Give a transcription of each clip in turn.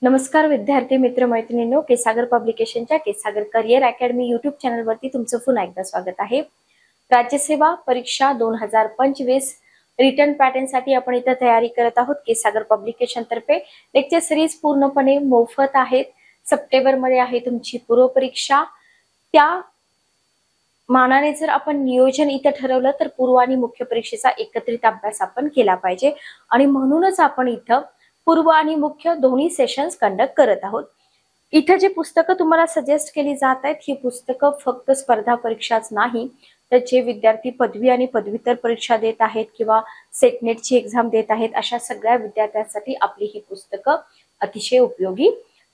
नमस्कार विद्यार्थी मित्र मैत्रिणींनो, केसागर पब्लिकेशनच्या केसागर करिअर अकॅडमी यूट्यूब चॅनलवरती तुमचं पुन्हा एकदा स्वागत आहे। राज्यसेवा परीक्षा 2025 रिटर्न पॅटर्न साठी आपण इथे तयारी करत आहोत। केसागर पब्लिकेशन तर्फे लेक्चर सिरीज पूर्णपणे मोफत आहेत। सप्टेंबर मध्ये आहे तुमची पूर्व परीक्षा। त्या मानाने जर आपण नियोजन इथे ठरवलं तर पूर्व आणि मुख्य परीक्षेचा एकत्रित अभ्यास आपण केला पाहिजे आणि म्हणूनच आपण इथं पूर्व आणि मुख्य दोन्ही सेशन्स कंडक्ट करत आहोत। इथे जे पुस्तकं तुम्हाला सजेस्ट केली जात आहेत ही पुस्तकं फक्त स्पर्धा परीक्षाच नाही तर जे विद्यार्थी पदवी आणि पदव्युत्तर परीक्षा देत आहेत किंवा सेट नेटची एक्झाम देत आहेत अशा सगळ्या विद्यार्थ्यांसाठी आपली ही पुस्तकं अतिशय उपयोगी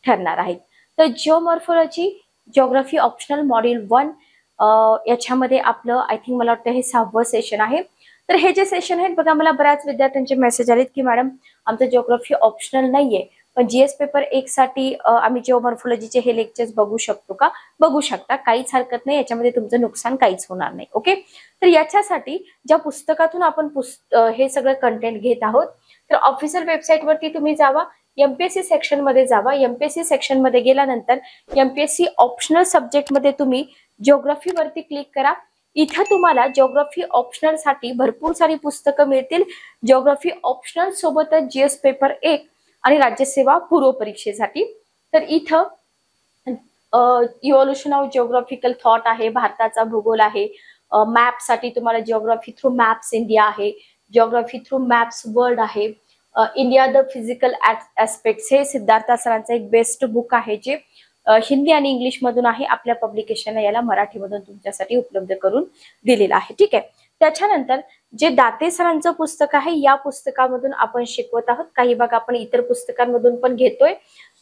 ठरणार आहेत। तर जिओमॉर्फोलॉजी जिओग्राफी ऑप्शनल मॉड्यूल 1 याच्यामध्ये आपलं आय थिंक मला वाटतं हे 6वं सेशन आहे। तर हे जे सेशन आहेत बघा, मला बऱ्याच विद्यार्थ्यांचे मेसेज आलेत की मॅडम आमचं जिओग्राफी ऑप्शनल नाहीये पण जीएस पेपर 1 साठी आम्ही जिओमॉर्फोलॉजीचे हे लेक्चर्स बघू शकतो का? बघू शकता, काहीच हरकत नाही, याच्यामध्ये तुमचं नुकसान काहीच होणार नाही। ओके, तर याच्यासाठी ज्या पुस्तकातून आपण हे सगळं कंटेंट घेत आहोत तर ऑफिशियल वेबसाईट वरती तुम्ही जावा, एमपीएससी सेक्शन मध्ये जावा। एमपीएससी सेक्शन मध्ये गेल्यानंतर एमपीएससी ऑप्शनल सब्जेक्ट मध्ये तुम्ही जिओग्राफी वरती क्लिक करा। इथे तुम्हाला जिओग्राफी ऑप्शनल साठी भरपूर सारी पुस्तकं मिळतील। जिओग्राफी ऑप्शनल सोबतच जीएस पेपर 1 आणि राज्यसेवा पूर्व परीक्षेसाठी। तर इथं इव्होल्युशन ऑफ जिओग्राफिकल थॉट आहे, भारताचा भूगोल आहे, मॅप साठी तुम्हाला जिओग्राफी थ्रू मॅप्स इंडिया आहे, जिओग्राफी थ्रू मॅप्स वर्ल्ड आहे, इंडिया द फिजिकल ऍस्पेक्ट्स हे सिद्धार्थ सरांचं एक बेस्ट बुक आहे जे हिंदी आणि इंग्लिश मधून आहे। आपल्या पब्लिकेशनने याला मराठीमधून तुमच्यासाठी उपलब्ध करून दिलेला आहे। ठीक आहे, त्याच्यानंतर जे दाते सरांचं पुस्तक आहे या पुस्तकामधून आपण शिकवत आहोत। काही भाग आपण इतर पुस्तकांमधून पण घेतोय।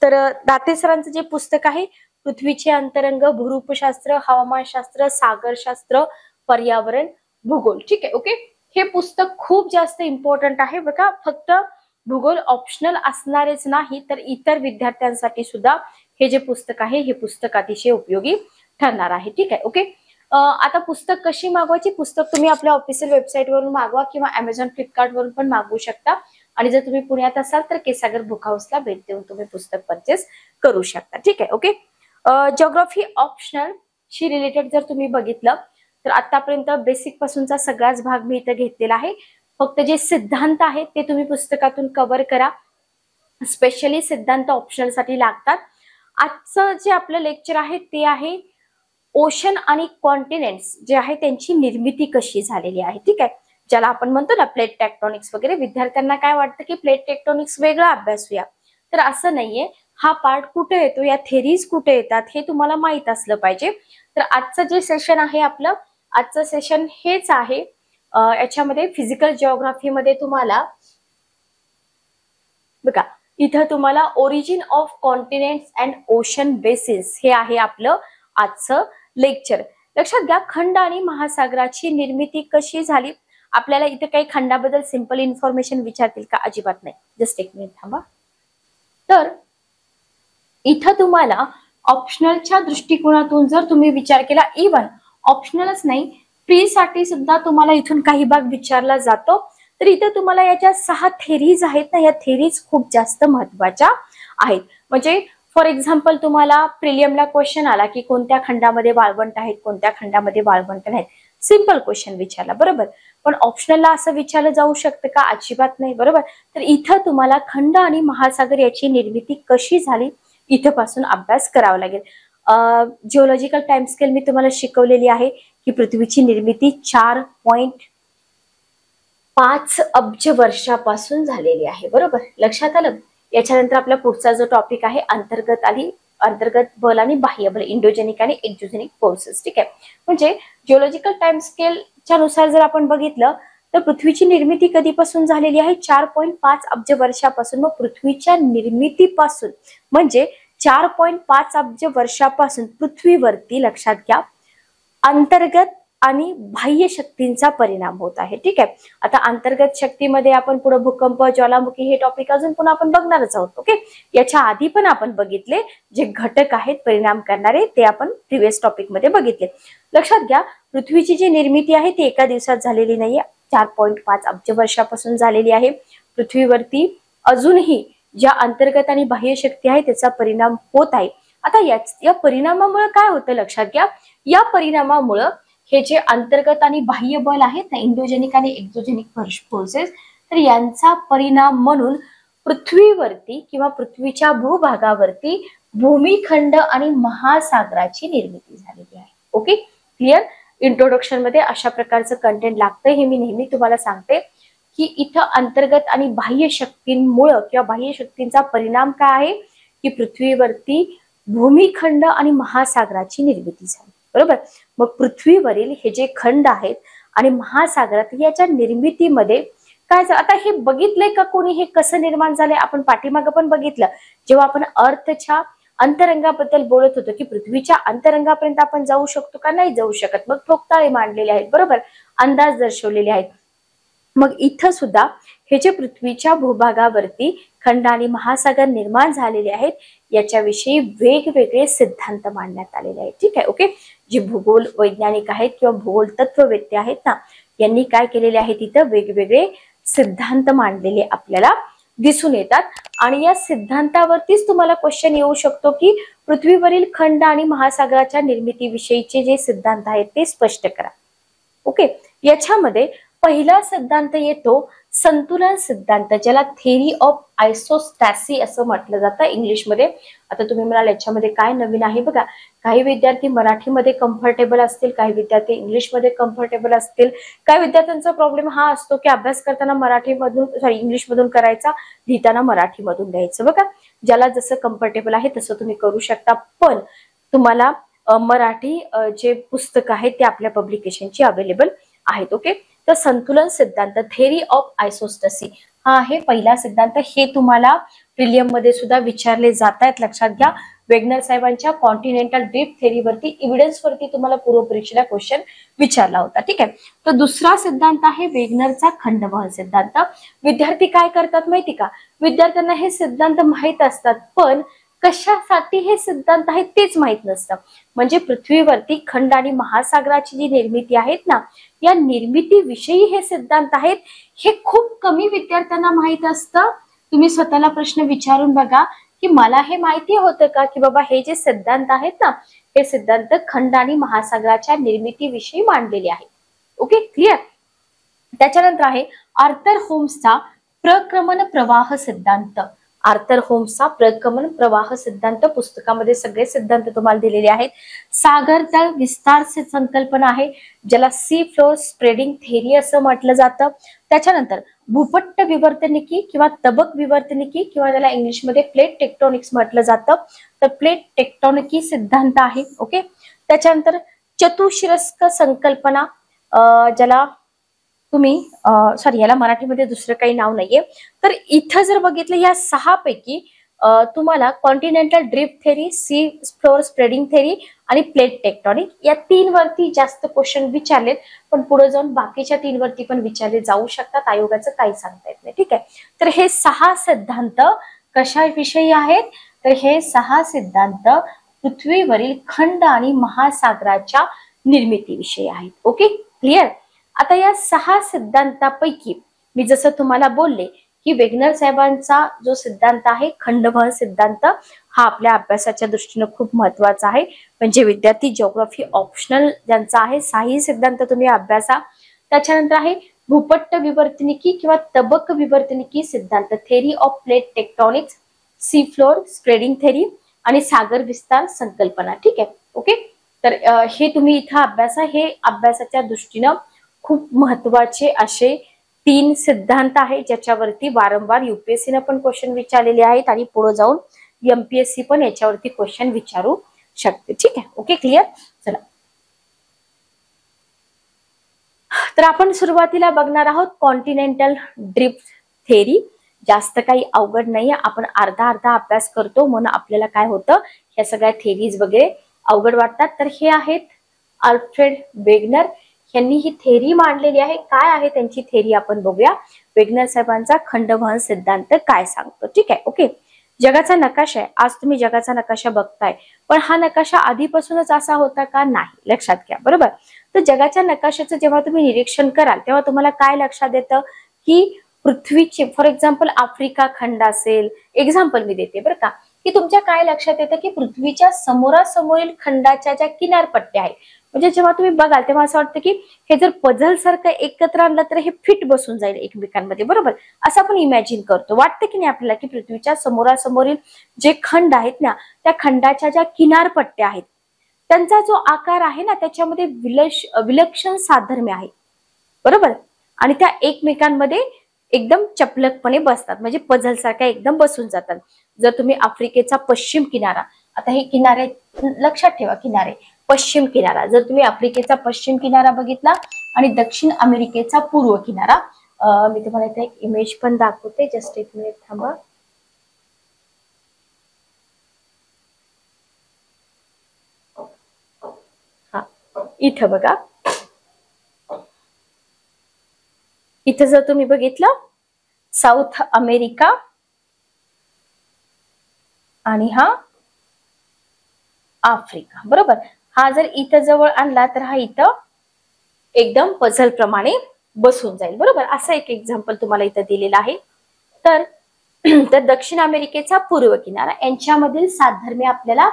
तर दाते सरांचं जे पुस्तक आहे पृथ्वीचे अंतरंग, भूरूपशास्त्र, हवामानशास्त्र, सागरशास्त्र, पर्यावरण, भूगोल। ठीक आहे, ओके, हे पुस्तक खूप जास्त इम्पॉर्टंट आहे बघा। फक्त भूगोल ऑप्शनल असणारेच नाही तर इतर विद्यार्थ्यांसाठी सुद्धा हे जे पुस्तक आहे हे पुस्तक अतिशय उपयोगी ठरणार आहे। ठीक आहे, ओके, आता पुस्तक कशी मागवायची? पुस्तक तुम्ही आपल्या ऑफिशियल वेबसाईट वरून मागवा किंवा अमेझॉन फ्लिपकार्ट वरून पण मागवू शकता आणि जर तुम्ही पुण्यात असाल तर केसागर बुक हाऊसला भेट देऊन तुम्ही पुस्तक परचेस करू शकता। ठीक आहे, ओके, जिओग्राफी ऑप्शनल शी रिलेटेड जर तुम्ही बघितलं तर आतापर्यंत बेसिक पासूनचा सगळाच भाग मी इथे घेतलेला आहे। फक्त जे सिद्धांत आहेत ते तुम्ही पुस्तकातून कव्हर करा, स्पेशली सिद्धांत ऑप्शनल साठी लागतात। आजचं जे आपलं लेक्चर आहे ते आहे ओशन आणि कॉन्टिनेंट्स जे आहे त्यांची निर्मिती कशी झालेली आहे। ठीक आहे, ज्याला आपण म्हणतो ना प्लेट टेक्टोनिक्स वगैरे। विद्यार्थ्यांना काय वाटतं की प्लेट टेक्टोनिक्स वेगळा अभ्यासूया, तर असं नाहीये। हा पार्ट कुठे येतो, या थेरीज कुठे येतात हे तुम्हाला माहित असलं पाहिजे। तर आजचं जे सेशन आहे आपलं, आजचं सेशन हेच आहे। याच्यामध्ये फिजिकल जिओग्राफी मध्ये तुम्हाला बघा इथं तुम्हाला origin of continents and ocean basis हे आहे आपलं आजचं लेक्चर। लक्षात घ्या, खंड आणि महासागराची निर्मिती कशी झाली। आपल्याला इथे काही खंडाबद्दल सिंपल इन्फॉर्मेशन विचारतील का? अजिबात नाही, जस्ट एक मिनिट थांबा। तर इथं तुम्हाला ऑप्शनलच्या दृष्टिकोनातून जर तुम्ही विचार केला, इव्हन ऑप्शनलच नाही प्री साठी सुद्धा तुम्हाला इथून काही भाग विचारला जातो। तर इथे तुम्हाला याच्या 6 थेरीज आहेत ना, या थेरीज खूप जास्त महत्वाच्या आहेत। म्हणजे फॉर एक्झाम्पल तुम्हाला प्रिलियमला क्वेश्चन आला की कोणत्या खंडामध्ये वाळवंट आहेत, कोणत्या खंडामध्ये वाळवंट नाहीत, सिंपल क्वेश्चन विचारला, बरोबर। पण ऑप्शनलला असं विचारलं जाऊ शकतं का? अजिबात नाही, बरोबर। तर इथं तुम्हाला खंड आणि महासागर याची निर्मिती कशी झाली इथपासून अभ्यास करावा लागेल। जिओलॉजिकल टाइम स्केल मी तुम्हाला शिकवलेली आहे की पृथ्वीची निर्मिती 4.5 अब्ज वर्षापासून झालेली आहे, बरोबर, लक्षात आलं। याच्यानंतर आपला पुढचा जो टॉपिक आहे अंतर्गत बल आणि बाह्य बल, इंडोजेनिक आणि एक्झोजेनिक फोर्सेस। ठीक आहे, म्हणजे जिओलॉजिकल टाइम स्केलच्या नुसार जर आपण बघितलं तर पृथ्वीची निर्मिती कधीपासून झालेली आहे? 4.5 अब्ज वर्षापासून। मग पृथ्वीच्या निर्मितीपासून म्हणजे 4.5 अब्ज वर्षापासून पृथ्वीवरती, लक्षात घ्या, अंतर्गत आणि बाह्य शक्तींचा परिणाम होत आहे। ठीक आहे, आता अंतर्गत शक्तीमध्ये आपण पुढे भूकंप, ज्वालामुखी हे टॉपिक अजून पण आपण बघणारच आहोत। ओके, याच्या आधी पण आपण बघितले जे घटक आहेत परिणाम करणारे ते आपण प्रिव्हियस टॉपिक मध्ये बघितले। लक्षात घ्या, पृथ्वीची जी निर्मिती आहे ती एका दिवसात झालेली नाहीये, 4.5 अब्ज वर्षापासून झालेली आहे। पृथ्वीवरती अजूनही ज्या अंतर्गत आणि बाह्य शक्ती आहे त्याचा परिणाम होत आहे. आता या परिणामामुळे काय होतं लक्षात घ्या, या परिणामामुळे हे जे अंतर्गत आणि बाह्य बल आहेत ना, इंडोजेनिक आणि एक्झोजेनिक फोर्सेस, तर यांचा परिणाम म्हणून पृथ्वीवरती किंवा पृथ्वीच्या भूभागावरती भूमिखंड आणि महासागराची निर्मिती झालेली आहे. Okay, clear. इंट्रोडक्शन मध्ये अशा प्रकारचं कंटेंट लागतं, हे मी नेहमी तुम्हाला सांगते की इथं अंतर्गत आणि बाह्य शक्तींमुळे किंवा बाह्य शक्तींचा परिणाम काय आहे की पृथ्वीवरती भूमिखंड आणि महासागराची निर्मिती झाली. बरोबर. मग पृथ्वीवरील हे जे खंड आहेत आणि महासागरात याच्या निर्मितीमध्ये काय झालं, आता हे बघितलंय का कोणी, हे कसं निर्माण झालंय? आपण पाठीमागं पण बघितलं, जेव्हा आपण अर्थच्या अंतरंगाबद्दल बोलत होतो की पृथ्वीच्या अंतरंगापर्यंत आपण जाऊ शकतो का, नाही जाऊ शकत. मग ठोकताळे मांडलेले आहेत, बरोबर, अंदाज दर्शवलेले आहेत. मग इथं सुद्धा हे जे पृथ्वीच्या भूभागावरती खंड आणि महासागर निर्माण झालेले आहेत याच्याविषयी वेगवेगळे सिद्धांत मांडण्यात आलेले आहेत. ठीक आहे, ओके. जे भूगोल वैज्ञानिक आहेत किंवा भूगोल तत्ववेत्ते आहेत ना, यांनी काय केलेले आहे, तिथं वेगवेगळे सिद्धांत मांडलेले आपल्याला दिसून येतात. आणि या सिद्धांतावरतीच तुम्हाला क्वेश्चन येऊ शकतो की पृथ्वीवरील खंड आणि महासागराच्या निर्मितीविषयीचे जे सिद्धांत आहेत ते स्पष्ट करा. ओके, याच्यामध्ये पहिला सिद्धांत येतो संतुलन सिद्धांत, ज्याला थेरी ऑफ आयसोस्टॅसी असं म्हटलं जातं इंग्लिशमध्ये. आता तुम्ही म्हणाल याच्यामध्ये काय नवीन आहे? बघा, काही विद्यार्थी मराठीमध्ये कम्फर्टेबल असतील, काही विद्यार्थी इंग्लिशमध्ये कम्फर्टेबल असतील. काही विद्यार्थ्यांचा प्रॉब्लेम हा असतो की अभ्यास करताना इंग्लिशमधून करायचा, लिहिताना मराठीमधून लिहायचं. बघा, ज्याला जसं कम्फर्टेबल आहे तसं तुम्ही करू शकता, पण तुम्हाला मराठी जे पुस्तक आहे ते आपल्या पब्लिकेशनची अवेलेबल आहेत. ओके, तर संतुलन सिद्धांत, थेरी ऑफ आयसोस्टॅसी, हा आहे पहिला सिद्धांत. हे तुम्हाला प्रिलियम मध्ये सुद्धा विचारले जात आहेत, लक्षात घ्या. वेगनर साहेबांच्या कॉन्टिनेंटल ड्रिफ्ट थेरीवरती, इव्हिडन्स वरती तुम्हाला पूर्व परीक्षेला क्वेश्चन विचारला होता. ठीक आहे, तर दुसरा सिद्धांत आहे वेगनरचा खंडवहन सिद्धांत. विद्यार्थी काय करतात माहिती का, विद्यार्थ्यांना हे सिद्धांत माहित असतात, पण कशासाठी हे सिद्धांत आहेत तेच माहित नसतं. म्हणजे पृथ्वीवरती खंड आणि महासागराची जी निर्मिती आहेत ना, या निर्मितीविषयी हे सिद्धांत आहेत, हे खूप कमी विद्यार्थ्यांना माहित असतं. तुम्ही स्वतःला प्रश्न विचारून बघा की मला हे माहिती होतं का की बाबा हे जे सिद्धांत आहेत ना, हे सिद्धांत खंड आणि महासागराच्या निर्मितीविषयी मांडलेले आहेत. Okay, clear. त्याच्यानंतर आहे आर्थर होम्सचा प्रक्रमण प्रवाह सिद्धांत. आर्थर होम्सचा प्रक्रमण प्रवाह सिद्धांत, पुस्तकामध्ये सगळे सिद्धांत तुम्हाला दिलेले आहेत. सागर तळ विस्तार संकल्पना आहे, ज्याला सी फ्लोर स्प्रेडिंग थेरी असं म्हटलं जातं. त्याच्यानंतर भूपट्ट विवर्तनिकी किंवा तबक विवर्तनिकी किंवा त्याला इंग्लिशमध्ये प्लेट टेक्टोनिक्स म्हटलं जातं, तर प्लेट टेक्टोनिकी सिद्धांत आहे. ओके, त्याच्यानंतर चतुशिरस्क संकल्पना, ज्याला तुम्ही याला मराठीमध्ये दुसरं काही नाव नाहीये. तर इथं जर बघितलं या सहा पैकी तुम्हाला continental drift theory, C floor spreading theory आणि प्लेट टेक्टॉनिक या तीन वरती जास्त क्वेश्चन विचारलेत, पण पुढे जाऊन बाकीच्या तीन वरती पण विचारले जाऊ शकतात. आयोगाचं काही सांगता येत नाही. ठीक आहे, तर हे सहा सिद्धांत कशाविषयी आहेत, तर हे सहा सिद्धांत पृथ्वीवरील खंड आणि महासागराच्या निर्मितीविषयी आहेत. Okay, clear. आता या सहा सिद्धांतापैकी मी जसं तुम्हाला बोलले की वेगनर साहेबांचा जो सिद्धांत आहे खंडवहन सिद्धांत, हा आपल्या अभ्यासाच्या दृष्टीने खूप महत्वाचा आहे. म्हणजे विद्यार्थी जिओग्राफी ऑप्शनल ज्यांचा आहे, साही सिद्धांत तुम्ही अभ्यासा. त्याच्यानंतर आहे भूपट्ट विवर्तनिकी किंवा तबक विवर्तनिकी सिद्धांत, theory of plate tectonics, sea floor spreading theory आणि सागर विस्तार संकल्पना. ठीक आहे, ओके. तर हे तुम्ही इथं अभ्यासा. हे अभ्यासाच्या दृष्टीनं खूप महत्वाचे असे तीन सिद्धांत आहेत, ज्याच्यावरती वारंवार युपीएससीने पण क्वेश्चन विचारलेले आहेत आणि पुढे जाऊन एमपीएससी पण याच्यावरती क्वेश्चन विचारू शकते. ठीक आहे, ओके, क्लिअर. चला, तर आपण सुरुवातीला बघणार आहोत कॉन्टिनेंटल ड्रिफ्ट थेरी. जास्त काही अवघड नाही, आपण अर्धा अर्धा अभ्यास करतो म्हणून आपल्याला काय होतं, ह्या सगळ्या थेरीज वगैरे अवघड वाटतात. तर हे आहेत अल्फ्रेड वेगनर यांनी ही थेरी मांडलेली आहे. काय आहे त्यांची थेरी आपण बघूया. वेगनर साहेबांचा खंडवहन सिद्धांत काय सांगतो. ठीक आहे, ओके. जगाचा नकाशा आहे, आज तुम्ही जगाचा नकाशा बघताय, पण हा नकाशा आधीपासूनच असा होता का, नाही, लक्षात घ्या. बरोबर. तर जगाच्या नकाशाचं जेव्हा तुम्ही निरीक्षण कराल तेव्हा तुम्हाला काय लक्षात येतं की पृथ्वीचे फॉर एक्झाम्पल आफ्रिका खंड असेल, एक्झाम्पल मी देते बरं का, की तुमच्या काय लक्षात येतं की पृथ्वीच्या समोरासमोरील खंडाच्या ज्या किनारपट्ट्या आहेत, म्हणजे जेव्हा तुम्ही बघाल तेव्हा असं वाटतं की हे जर पझल सारखं एकत्र आणलं तर हे फिट बसून जाईल एकमेकांमध्ये, बरोबर, असं आपण इमॅजिन करतो. वाटतं की नाही आपल्याला की पृथ्वीच्या समोरासमोरील जे खंड आहेत ना, त्या खंडाच्या ज्या किनारपट्ट्या आहेत त्यांचा जो आकार आहे ना त्याच्यामध्ये विलक्षण साधर्म्य आहे, बरोबर, आणि त्या एकमेकांमध्ये एकदम चपलकपणे बसतात, म्हणजे पझल सारख्या एकदम बसून जातात. जर तुम्ही आफ्रिकेचा पश्चिम किनारा, आता हे किनारे लक्षात ठेवा, किनारे पश्चिम किनारा, जर तुम्ही आफ्रिकेचा पश्चिम किनारा बघितला आणि दक्षिण अमेरिकेचा पूर्व किनारा, मी तुम्हाला इथे एक इमेज पण दाखवते, जस्ट एक मिनिट थांबा. हा, इथं बघा, इथं जर तुम्ही बघितलं साऊथ अमेरिका आणि हा आफ्रिका, बरोबर, हा जर इथं जवळ आणला तर हा इथं एकदम पझल प्रमाणे बसून जाईल, बरोबर, असं एक एक्झाम्पल तुम्हाला इथं दिलेलं आहे. तर दक्षिण अमेरिकेचा पूर्व किनारा यांच्यामधील साधर्म्य आपल्याला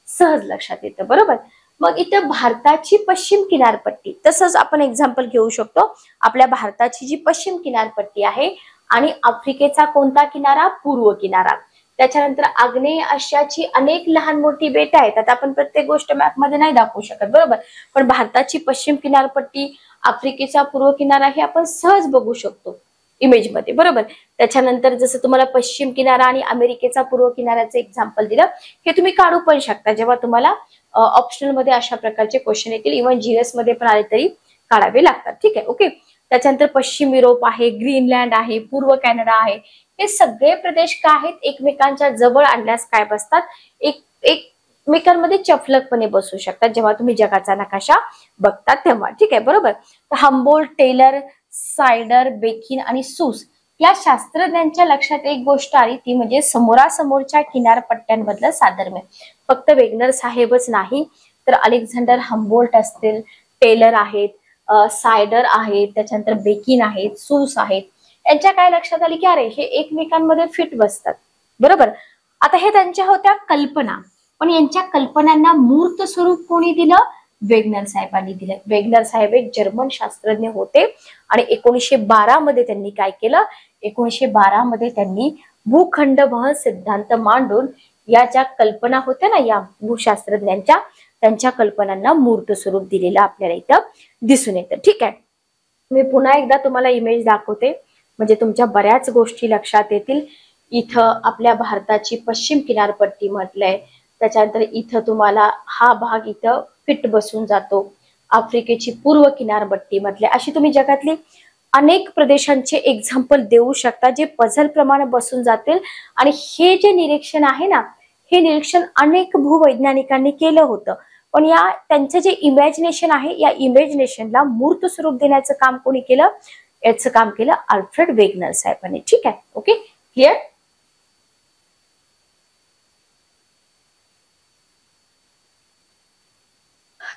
सहज लक्षात येतं, बरोबर. मग इथं भारताची पश्चिम किनारपट्टी, तसंच आपण एक्झाम्पल घेऊ शकतो. आपल्या भारताची जी पश्चिम किनारपट्टी आहे आणि आफ्रिकेचा कोणता किनारा, पूर्व किनारा, त्याच्यानंतर आग्नेय आशियाची अनेक लहान मोठी बेट आहेत. आता आपण प्रत्येक गोष्ट मॅप मध्ये नाही दाखवू शकत, बरोबर, पण भारताची पश्चिम किनारपट्टी, आफ्रिकेचा पूर्व किनारा हे आपण सहज बघू शकतो इमेज मध्ये, बरोबर. त्याच्यानंतर जसं तुम्हाला पश्चिम किनारा आणि अमेरिकेचा पूर्व किनाऱ्याचं एक्झाम्पल दिलं, हे तुम्ही काढू पण शकता जेव्हा तुम्हाला ऑप्शनल मध्ये अशा प्रकारचे क्वेश्चन येतील, इव्हन जीएस मध्ये पण आले तरी काढावे लागतात, ठीक आहे, ओके. त्याच्यानंतर पश्चिम युरोप आहे, ग्रीनलँड आहे, पूर्व कॅनडा आहे, हे सगळे प्रदेश काय आहेत, एकमेकांच्या जवळ आणल्यास काय बसतात, एकमेकांमध्ये चपलकपणे बसू शकतात जेव्हा तुम्ही जगाचा नकाशा बघतात तेव्हा, ठीक आहे, बरोबर. हम्बोल्ट, टेलर, सायडर, बेकिन आणि सूस या शास्त्रज्ञांच्या लक्षात एक गोष्ट आली, ती म्हणजे समोरासमोरच्या किनारपट्ट्यांमधलं साधर्म्य. फक्त वेगनर साहेबच नाही तर अलेक्झांडर हम्बोल्ट असतील, टेलर आहेत, सायडर आहेत, त्याच्यानंतर बेकिन आहेत, सूस आहेत, यांच्या काय लक्षात आली की अरे हे एकमेकांमध्ये फिट बसतात, बरोबर. आता हे त्यांच्या होत्या कल्पना, पण यांच्या कल्पनांना मूर्त स्वरूप कोणी दिलं, वेगनर साहेबांनी दिलं. वेगनर साहेब एक जर्मन शास्त्रज्ञ होते आणि 1912 मध्ये त्यांनी काय केलं, 1912 मध्ये त्यांनी भूखंड वहन सिद्धांत मांडून या ज्या कल्पना होत्या ना या भूशास्त्रज्ञांच्या, त्यांच्या कल्पनांना मूर्त स्वरूप दिलेलं आपल्याला इथं दिसून येतं, ठीक आहे. मी पुन्हा एकदा तुम्हाला इमेज दाखवते म्हणजे तुमच्या बऱ्याच गोष्टी लक्षात येतील. इथं आपल्या भारताची पश्चिम किनारपट्टी म्हटलंय, त्याच्यानंतर इथं तुम्हाला हा भाग इथं फिट बसून जातो. आफ्रिकेची पूर्व किनारपट्टी म्हटले, अशी तुम्ही जगातली अनेक प्रदेशांचे एक्झाम्पल देऊ शकता जे पझल प्रमाणे बसून जातील. आणि हे जे निरीक्षण आहे ना, हे निरीक्षण अनेक भूवैज्ञानिकांनी केलं होतं, पण या त्यांचं जे इमॅजिनेशन आहे या इमॅजिनेशनला मूर्त स्वरूप देण्याचं काम कोणी केलं, याचं काम केलं अल्फ्रेड वेगनर साहेबांनी, ठीक आहे, ओके, क्लिअर.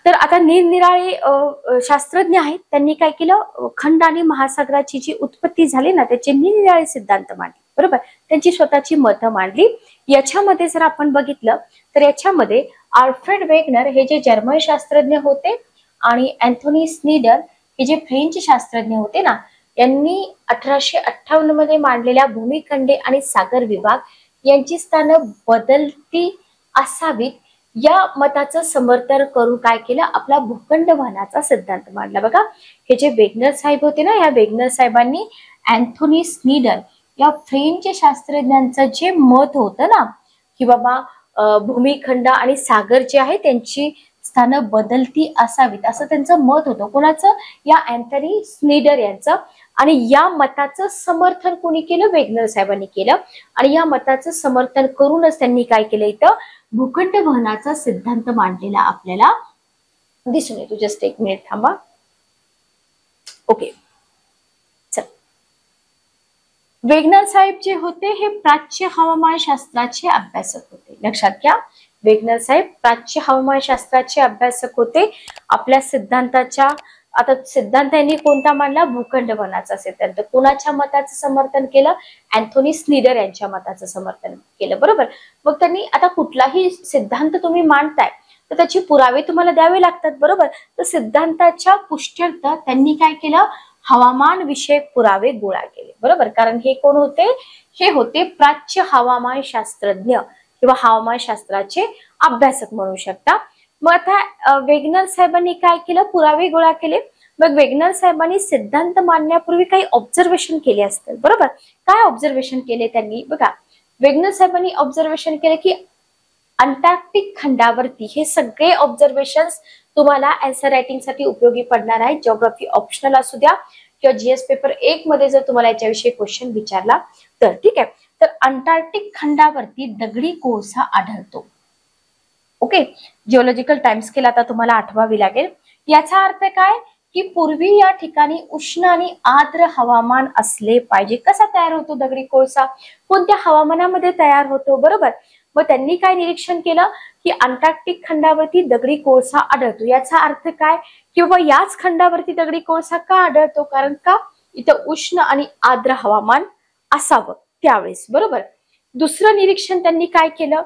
तर आता निरनिराळे शास्त्रज्ञ आहेत, त्यांनी काय केलं, खंड आणि महासागराची जी उत्पत्ती झाली ना त्याचे निरनिराळे सिद्धांत मांडले, बरोबर, त्यांची स्वतःची मतं मांडली. याच्यामध्ये जर आपण बघितलं तर याच्यामध्ये अल्फ्रेड वेगनर हे जे जर्मन शास्त्रज्ञ होते आणि अँथोनी स्नीडर हे जे फ्रेंच शास्त्रज्ञ होते ना, यांनी 1858 मध्ये मांडलेल्या भूमिखंडे आणि सागर विभाग यांची स्थानं बदलती असावीत या मताचं समर्थन करून काय केलं, आपला भूखंड वहनाचा सिद्धांत मांडला. बघा, हे जे वेगनर साहेब होते ना, या वेगनर साहेबांनी अँथोनी स्नीडर या फ्रेंच शास्त्रज्ञांचं जे मत होतं ना की बाबा भूमिखंड आणि सागर जे आहे त्यांची स्थानं बदलती असावीत असं त्यांचं मत होतं. कोणाचं, या अँथोनी स्नीडर यांचं. आणि या मताचं समर्थन कोणी केलं, वेगनर साहेबांनी केलं. आणि या मताचं समर्थन करूनच त्यांनी काय केलं, इथं भूखंड वहनाचा सिद्धांत मांडलेला आपल्याला दिसून येतो. जस्ट एक मिनिट थांबा, ओके. चल, वेगनर साहेब जे होते हे प्राच्य हवामानशास्त्राचे अभ्यासक होते, लक्षात घ्या. वेगनर साहेब प्राच्य हवामानशास्त्राचे अभ्यासक होते. आपल्या सिद्धांताच्या आता सिद्धांत यांनी कोणता मांडला? भूखंडपणाचा सिद्धांत. कोणाच्या मताचं समर्थन केलं? अँथोनी स्नीडर यांच्या मताचं समर्थन केलं. बरोबर. मग त्यांनी आता कुठलाही सिद्धांत तुम्ही मांडताय तर त्याची पुरावे तुम्हाला द्यावे लागतात. बरोबर. तर सिद्धांताच्या पुष्ट्यर्थ त्यांनी काय केलं? हवामान विषयक पुरावे गोळा केले. बरोबर. कारण हे कोण होते? हे होते प्राच्य हवामान शास्त्रज्ञ किंवा हवामानशास्त्राचे अभ्यासक म्हणू शकता. मग आता वेगनर साहेबांनी काय केलं? पुरावे गोळा केले. मग वेगनर साहेबांनी सिद्धांत मांडण्यापूर्वी काही ऑब्झर्वेशन केले असतील. बरोबर. काय ऑब्झर्वेशन केले त्यांनी? बघा, वेगनर साहेबांनी ऑब्झर्वेशन केले की अंटार्क्टिक खंडावरती, हे सगळे ऑब्झर्वेशन्स तुम्हाला आन्सर रायटिंग साठी उपयोगी पडणार आहे. जिओग्राफी ऑप्शनल असू द्या किंवा जीएस पेपर 1 मध्ये जर तुम्हाला याच्याविषयी क्वेश्चन विचारला तर. ठीक आहे. तर अंटार्क्टिक खंडावरती दगडी कोळसा आढळतो. ओके. जिओलॉजिकल टाइम स्केल आता तुम्हाला आठवावी लागेल. याचा अर्थ काय? की पूर्वी या ठिकाणी उष्ण आणि आर्द्र हवामान असले पाहिजे. कसा तयार होतो दगडी कोळसा? कोणत्या हवामानामध्ये तयार होतो? बरोबर. मग त्यांनी काय निरीक्षण केलं? की अंटार्क्टिक खंडावरती दगडी कोळसा आढळतो. याचा अर्थ काय? किंवा याच खंडावरती दगडी कोळसा का आढळतो? कारण का इथं उष्ण आणि आर्द्र हवामान असावं त्यावेळेस. बरोबर. दुसरं निरीक्षण त्यांनी काय केलं?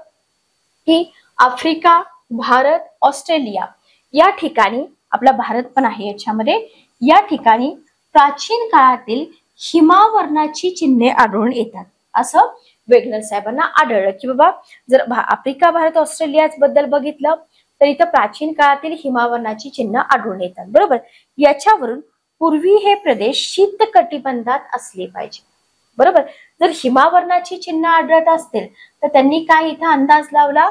की आफ्रिका, भारत, ऑस्ट्रेलिया या ठिकाणी, आपला भारत पण आहे याच्यामध्ये, या ठिकाणी प्राचीन काळातील हिमावरणाची चिन्हे आढळून येतात असं वेगनर साहेबांना आढळलं. की बाबा जर आफ्रिका, भारत, ऑस्ट्रेलिया बद्दल बघितलं तर इथं प्राचीन काळातील हिमावरणाची चिन्ह आढळून येतात. बरोबर. याच्यावरून पूर्वी हे प्रदेश शीत कटिबंधात असले पाहिजे. बरोबर. जर हिमावरणाची चिन्ह आढळत असतील तर त्यांनी काय इथं अंदाज लावला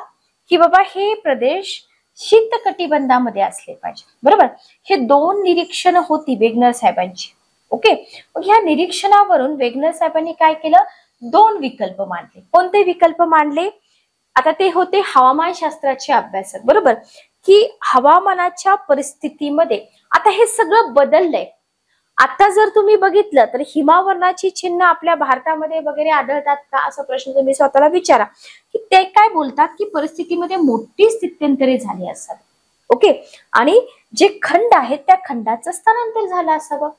की बाबा हे प्रदेश शीत कटिबंधामध्ये असले पाहिजे. बरोबर. हे 2 निरीक्षण होती वेगनर साहेबांची. ओके. मग ह्या निरीक्षणावरून वेगनर साहेबांनी काय केलं? 2 विकल्प मांडले. कोणते विकल्प मांडले? आता ते होते हवामानशास्त्राचे अभ्यासक. बरोबर. की हवामानाच्या परिस्थितीमध्ये आता हे सगळं बदललंय. आता जर तुम्ही बघितलं तर हिमावरणाची चिन्ह आपल्या भारतामध्ये वगैरे आढळतात का, असा प्रश्न तुम्ही स्वतःला विचारा. की ते काय बोलतात की परिस्थितीमध्ये मोठी स्थित्यंतरे झाली असावी. ओके. आणि जे खंड आहेत त्या खंडाचं स्थलांतर झालं असावं.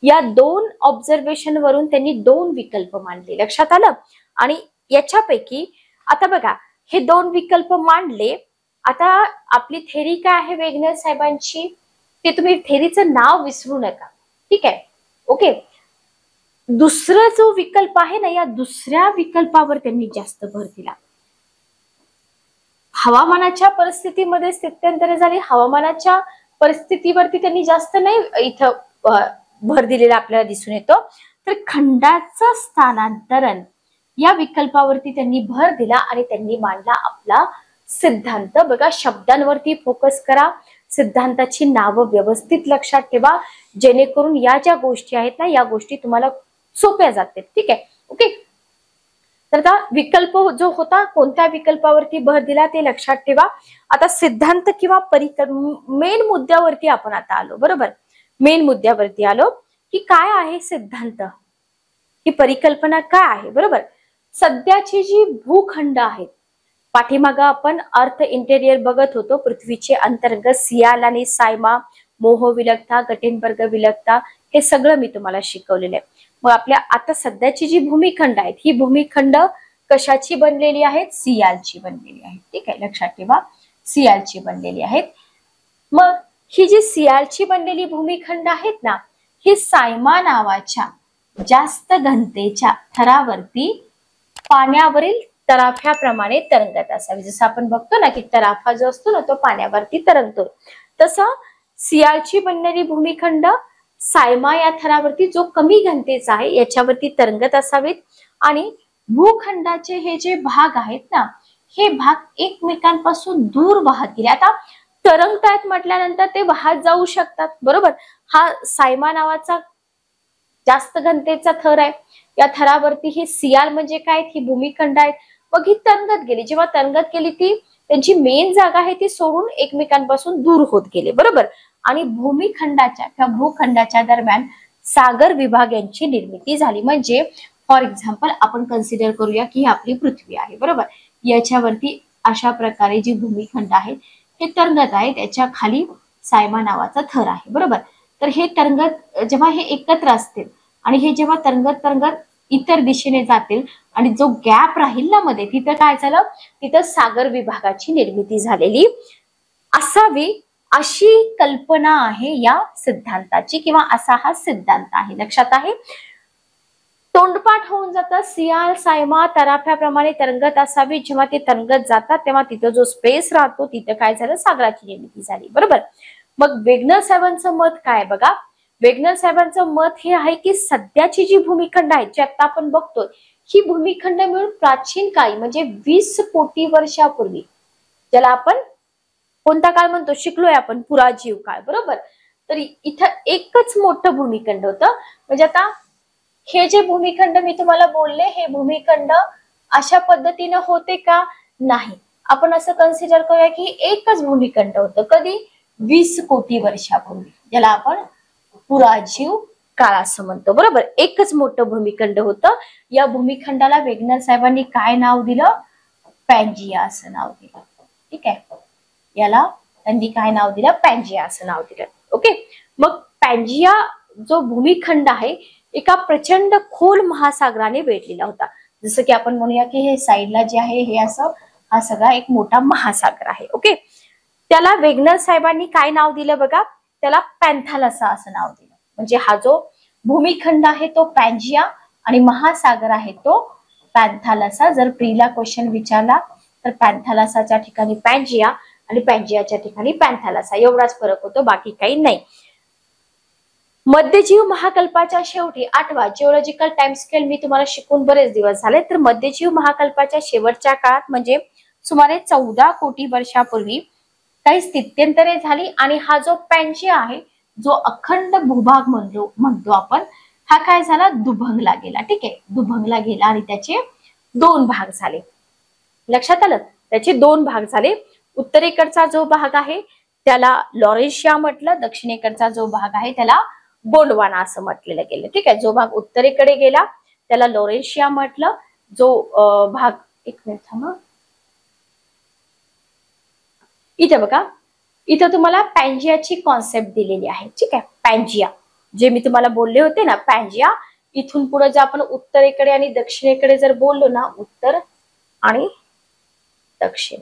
या 2 ऑब्झर्वेशन वरून त्यांनी 2 विकल्प मांडले. लक्षात आलं? आणि याच्यापैकी आता बघा हे 2 विकल्प मांडले. आता आपली थेरी काय आहे वेगनर साहेबांची, ते तुम्ही थेरीचं नाव विसरू नका. ठीक आहे. ओके. दुसरा जो विकल्प आहे ना, या दुसऱ्या विकल्पावर त्यांनी जास्त भर दिला. हवामानाच्या परिस्थितीमध्ये स्थित्यंतरे झाली, हवामानाच्या परिस्थितीवरती त्यांनी जास्त नाही इथं भर दिलेला आपल्याला दिसून येतो. तर खंडाचं स्थानांतरण या विकल्पावरती त्यांनी भर दिला आणि त्यांनी मांडला आपला सिद्धांत. बघा, शब्दांवरती फोकस करा, सिद्धांताची नावं व्यवस्थित लक्षात ठेवा, जेणेकरून या ज्या गोष्टी आहेत ना, या गोष्टी तुम्हाला सोप्या जातील. ठीक आहे. ओके. तर आता विकल्प जो होता, कोणत्या विकल्पावरती भर दिला ते लक्षात ठेवा. आता सिद्धांत किंवा मेन मुद्द्यावरती आपण आता आलो. बरोबर. मेन मुद्द्यावरती आलो की काय आहे सिद्धांत, ही परिकल्पना काय आहे. बरोबर. सध्याची जी भूखंड आहेत, पाठीमागं आपण अर्थ इंटेरियर बघत होतो, पृथ्वीचे अंतर्गत, सियाल आणि सायमा, मोह विलगता, गटेनबर्ग विलगता, हे सगळं मी तुम्हाला शिकवलेलं आहे. मग आपल्या आता सध्याची जी भूमिखंड आहेत, ही भूमिखंड कशाची बनलेली आहेत? सियालची बनलेली आहे. ठीक आहे. लक्षात ठेवा, सियालची बनलेली आहेत. मग ही जी सियालची बनलेली भूमिखंड आहेत ना, ही सायमा नावाच्या जास्त घनतेच्या थरावरती पाण्यावरील तराफ्याप्रमाणे तरंगत असावी. जसं आपण बघतो ना की तराफा जो असतो ना तो पाण्यावरती तरंगतो, तसं सियालची बनलेली भूमिखंड सायमा या थरावरती जो कमी घनतेचा आहे याच्यावरती तरंगत असावेत. आणि भूखंडाचे हे जे भाग आहेत ना, हे भाग एकमेकांपासून दूर वाहत गेले. आता तरंगतायत म्हटल्यानंतर ते वाहत जाऊ शकतात. बरोबर. हा सायमा नावाचा जास्त घनतेचा थर आहे. या थरावरती ही सियाल म्हणजे काय, ही भूमिखंड आहेत. मग ही तरंगत गेली. जेव्हा तरंगत गेली ती त्यांची मेन जागा आहे ती सोडून एकमेकांपासून दूर होत गेले. बरोबर. आणि भूमिखंडाच्या किंवा भूखंडाच्या दरम्यान सागर विभाग यांची निर्मिती झाली. म्हणजे फॉर एक्झाम्पल आपण कन्सिडर करूया की ही आपली पृथ्वी आहे. बरोबर. याच्यावरती अशा प्रकारे जी भूमिखंड आहेत हे तरंगत आहेत, त्याच्या खाली सायमा नावाचा थर आहे. बरोबर. तर हे तरंगत जेव्हा हे एकत्र असतील आणि हे जेव्हा तरंगत तरंगत इतर दिशेने जातील आणि जो गॅप राहील ना मध्ये, तिथं काय झालं, तिथं सागर विभागाची निर्मिती झालेली असावी, अशी कल्पना आहे या सिद्धांताची, किंवा असा हा सिद्धांत आहे. लक्षात आहे. तोंडपाठ होऊन जातात. सियाल सायमा तराफ्याप्रमाणे तरंगत असावी. जेव्हा ते तरंगत जातात तेव्हा तिथं जो स्पेस राहतो तिथं काय झालं, सागराची निर्मिती झाली. बरोबर. मग वेगनर साहेबांचं मत काय बघा. वेगनर साहेबांचं मत हे आहे की सध्याची जी भूमिखंड आहे, जी आता आपण बघतोय, ही भूमिखंड मिळून प्राचीन काळी म्हणजे 20 कोटी वर्षापूर्वी, ज्याला आपण कोणता काळ म्हणतो, शिकलोय आपण, पुराजीव काळ. बरोबर. तर इथं एकच मोठं भूमिखंड होतं. म्हणजे आता हे जे भूमिखंड मी तुम्हाला बोलले, हे भूमिखंड अशा पद्धतीने होते का, नाही. आपण असं कन्सिडर करूया की एकच भूमिखंड होतं. कधी, 20 कोटी वर्षापूर्वी, ज्याला आपण पुराजीव काळ असं म्हणतो. बरोबर. एकच मोठं भूमिखंड होतं. या भूमिखंडाला वेगनर साहेबांनी काय नाव दिलं, पॅन्जिया असं नाव दिलं. ठीक आहे. याला त्यांनी काय नाव दिलं, पॅन्जिया असं नाव दिलं. ओके. मग पॅन्जिया जो भूमिखंड आहे एका प्रचंड खोल महासागराने वेढलेला होता. जसं की आपण म्हणूया की हे साईडला जे आहे हे असं, हा सगळा एक मोठा महासागर आहे. ओके. त्याला वेगनर साहेबांनी काय नाव दिलं बघा, त्याला पॅन्थालसा असं नाव दिलं. म्हणजे हा जो भूमिखंड आहे तो पॅन्जिया आणि महासागर आहे तो पॅन्थालसा. जर प्रीला क्वेश्चन विचारला तर पॅन्थालसाच्या ठिकाणी पॅन्जिया आणि पॅन्जियाच्या ठिकाणी पॅन्थालसा, एवढाच फरक होतो, बाकी काही नाही. मध्यजीव महाकल्पाच्या शेवटी, 8वा जिओलॉजिकल टाइम स्केल मी तुम्हाला शिकून बरेच दिवस झाले. तर मध्यजीव महाकल्पाच्या शेवटच्या काळात म्हणजे सुमारे 14 कोटी वर्षापूर्वी काही स्थित्यंतरे झाली आणि हा जो पॅन्जिया आहे, जो अखंड भूभाग म्हणतो आपण, हा काय झाला, दुभंगला गेला. ठीक आहे. दुभंगला गेला आणि त्याचे 2 भाग झाले. लक्षात आलं. त्याचे 2 भाग झाले. उत्तरेकडचा जो भाग आहे त्याला लॉरेन्शिया म्हटलं, दक्षिणेकडचा जो भाग आहे त्याला गोंडवाना असं म्हटलेलं गेलं. ठीक आहे. जो भाग उत्तरेकडे गेला त्याला लॉरेन्शिया म्हटलं. जो भाग, एक मिनिट थांबा, इथे बघा, इथं तुम्हाला पॅन्जियाची कॉन्सेप्ट दिलेली आहे. ठीक आहे. पॅन्जिया जे मी तुम्हाला बोलले होते ना, पॅन्जिया, इथून पुढे जर आपण उत्तरेकडे आणि दक्षिणेकडे जर बोललो ना, उत्तर आणि दक्षिण,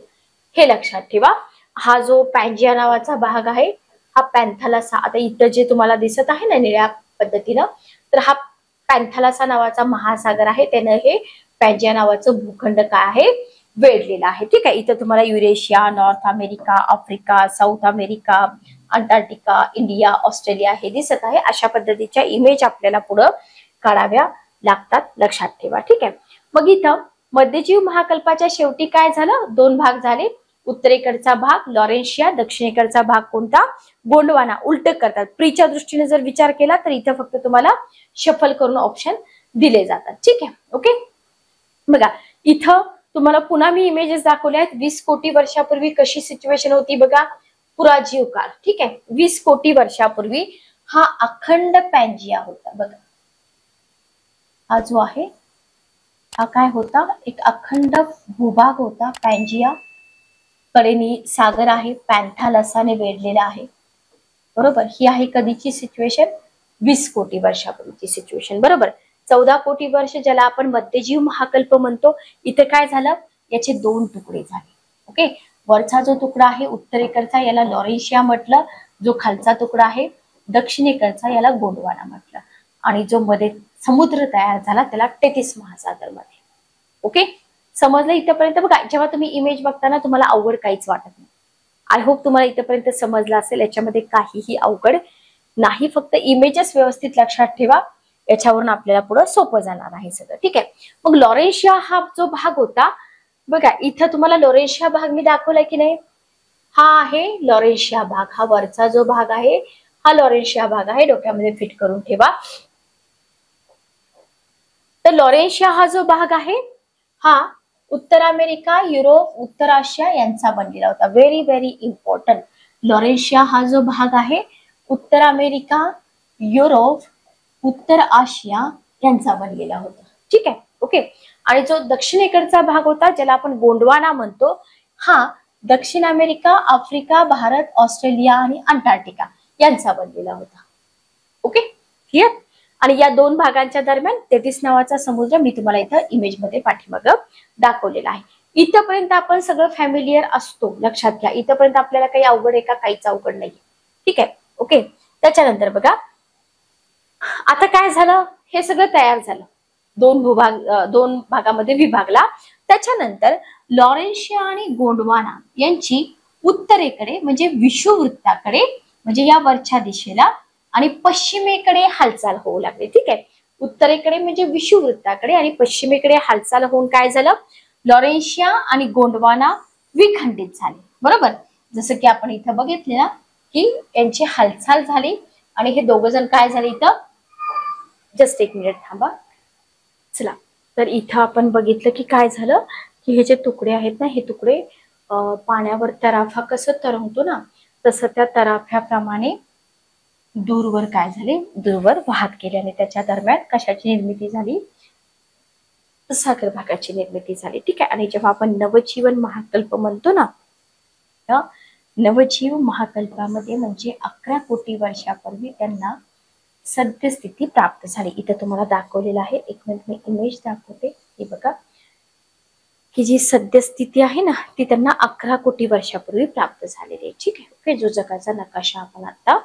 हे लक्षात ठेवा. हा जो पॅन्जिया नावाचा भाग आहे हा पॅन्थालसा, आता इथं जे तुम्हाला दिसत आहे ना निळ्या पद्धतीनं, तर हा पॅन्थालसा नावाचा महासागर आहे. त्यानं हे पॅन्जिया नावाचं भूखंड काय आहे, वेढलेला आहे. ठीक आहे. इथं तुम्हाला Eurasia, north America, Africa, south America, Antarctica, India, Australia हे दिसत आहे. अशा पद्धतीच्या इमेज आपल्याला पुढे काढाव्या लागतात. लक्षात ठेवा. ठीक आहे. मग इथं मध्यजीव महाकल्पाच्या शेवटी काय झालं, 2 भाग झाले. उत्तरेकडचा भाग लॉरेन्शिया, दक्षिणेकडचा भाग कोणता, गोंडवाना. उलट करतात. प्रीच्या दृष्टीने जर विचार केला तर इथं फक्त तुम्हाला शफल करून ऑप्शन दिले जातात. ठीक आहे. ओके. बघा, इथं तुम्हाला पुन्हा मी इमेजेस दाखवले आहेत. 20 कोटी वर्षापूर्वी कशी सिच्युएशन होती बघा, पुराजीव काळ. ठीक आहे. 20 कोटी वर्षापूर्वी हा अखंड पॅन्जिया होता. बघा, हा जो आहे हा काय होता, एक अखंड भूभाग होता पॅन्जिया. कडेनी सागर आहे, पॅन्थालसाने वेढलेला आहे. बरोबर. ही आहे कधीची सिच्युएशन, 20 कोटी वर्षापूर्वीची सिच्युएशन. बरोबर. 14 कोटी वर्ष ज्याला आपण मध्यजीव महाकल्प म्हणतो, इथे काय झालं, याचे 2 तुकडे झाले. ओके. वरचा जो तुकडा आहे उत्तरेकडचा याला लॉरेन्शिया म्हटलं, जो खालचा तुकडा आहे दक्षिणेकडचा याला गोंडवाना म्हटलं, आणि जो मध्ये समुद्र तयार झाला त्याला टेथिस महासागर मध्ये. ओके. समजलं इथपर्यंत. बघा, जेव्हा तुम्ही इमेज बघताना तुम्हाला अवघड काहीच वाटत नाही. आय होप तुम्हाला इथपर्यंत समजलं असेल. याच्यामध्ये काहीही अवघड नाही, फक्त इमेजेस व्यवस्थित लक्षात ठेवा, याच्यावरून आपल्याला पुढे सोपं जाणार आहे सगळं. ठीक आहे. मग लॉरेन्शिया हा जो भाग होता, बघा इथं तुम्हाला लॉरेन्शिया भाग मी दाखवलाय की नाही, हा आहे लॉरेन्शिया भाग. हा वरचा जो भाग आहे हा लॉरेन्शिया भाग आहे. डोक्यामध्ये फिट करून ठेवा. तर लॉरेन्शिया हा जो भाग आहे हा उत्तर अमेरिका, युरोप, उत्तर आशिया यांचा बनलेला होता. Very very important. लॉरेन्शिया हा जो भाग आहे उत्तर अमेरिका, युरोप, उत्तर आशिया यांचा बनलेला होता. ठीक आहे. ओके. आणि जो दक्षिणेकडचा भाग होता ज्याला आपण गोंडवाना म्हणतो, हा दक्षिण अमेरिका, आफ्रिका, भारत, ऑस्ट्रेलिया आणि अंटार्क्टिका यांचा बनलेला होता. Okay, clear. आणि या दोन भागांच्या दरम्यान तेथिस नावाचा समुद्र मी तुम्हाला इथं इमेज मध्ये पाठीमागं दाखवलेला आहे. इथपर्यंत आपण सगळं फॅमिलियर असतो, लक्षात घ्या. इथपर्यंत आपल्याला काही अवघड आहे का? काहीच अवघड नाही. ठीक आहे, ओके. त्याच्यानंतर बघा आता काय झालं, हे सगळं तयार झालं, दोन भागामध्ये विभागला. त्याच्यानंतर लॉरेन्शिया आणि गोंडवाना यांची उत्तरेकडे म्हणजे विषुववृत्ताकडे म्हणजे या वरच्या दिशेला आणि पश्चिमेकडे हालचाल होऊ लागली. ठीक आहे, उत्तरेकडे म्हणजे विषुववृत्ताकडे आणि पश्चिमेकडे हालचाल होऊन काय झालं, लॉरेन्शिया आणि गोंडवाना विखंडित झाले. बरोबर, जसं की आपण इथं बघितले ना की यांची हालचाल झाली आणि हे दोघ जण काय झाले इथं, जस्ट एक मिनिट थांबा. चला, तर इथं आपण बघितलं की काय झालं की हे जे तुकडे आहेत ना, हे तुकडे पाण्यावर तराफा कसं तरंगतो ना, तसं त्या तराफ्याप्रमाणे दूरवर काय झाले, दूरवर वाहत गेले आणि त्याच्या दरम्यान कशाची निर्मिती झाली, सागर भागाची निर्मिती झाली. ठीक आहे. आणि जेव्हा आपण नवजीवन महाकल्प म्हणतो ना, नवजीव महाकल्पामध्ये म्हणजे 11 कोटी वर्षापूर्वी त्यांना सद्यस्थिती प्राप्त झाली. इथं तुम्हाला दाखवलेलं आहे, एक मिनिट मी इमेज दाखवते. हे बघा की जी सद्यस्थिती आहे ना ती त्यांना 11 कोटी वर्षापूर्वी प्राप्त झालेली आहे. ठीक आहे, ओके. जो जगाचा नकाशा आपण आता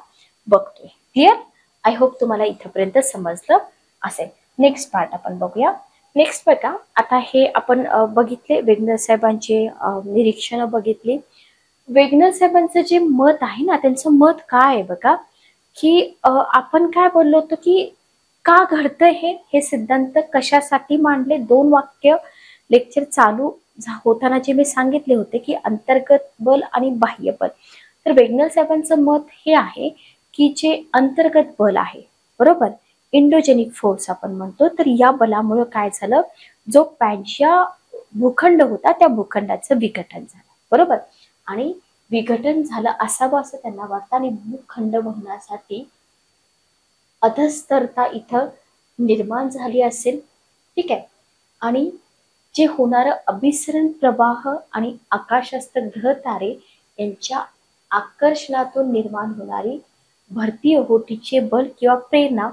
बघतोय. क्लिअर, आय होप तुम्हाला इथपर्यंत समजलं असेल. नेक्स्ट पार्ट आपण बघूया. नेक्स्ट बघा, आता हे आपण बघितले वेगनर साहेबांचे निरीक्षण बघितली. वेगनर साहेबांचं जे मत आहे ना, त्यांचं मत काय आहे बघा की आपण काय बोललो होतो की का घडतंय हे सिद्धांत कशासाठी मांडले. 2 वाक्य लेक्चर चालू होताना जे मी सांगितले होते की अंतर्गत बल आणि बाह्य बल. तर वेगनर साहेबांचं मत हे आहे की जे अंतर्गत बल आहे, बरोबर, इंडोजेनिक फोर्स आपण म्हणतो, तर या बलामुळे काय झालं, जो पॅन्जिया भूखंड होता त्या भूखंडाचं विघटन झालं. बरोबर, आणि विघटन झालं असावं असं त्यांना वाटतं आणि भूखंड होण्यासाठी अधस्तरता इथं निर्माण झाली असेल. ठीक आहे, आणि जे होणारं अभिसरण प्रवाह आणि आकाशस्थ ग्रह तारे यांच्या आकर्षणातून निर्माण होणारी भरती ओहोटीचे बल किंवा प्रेरणा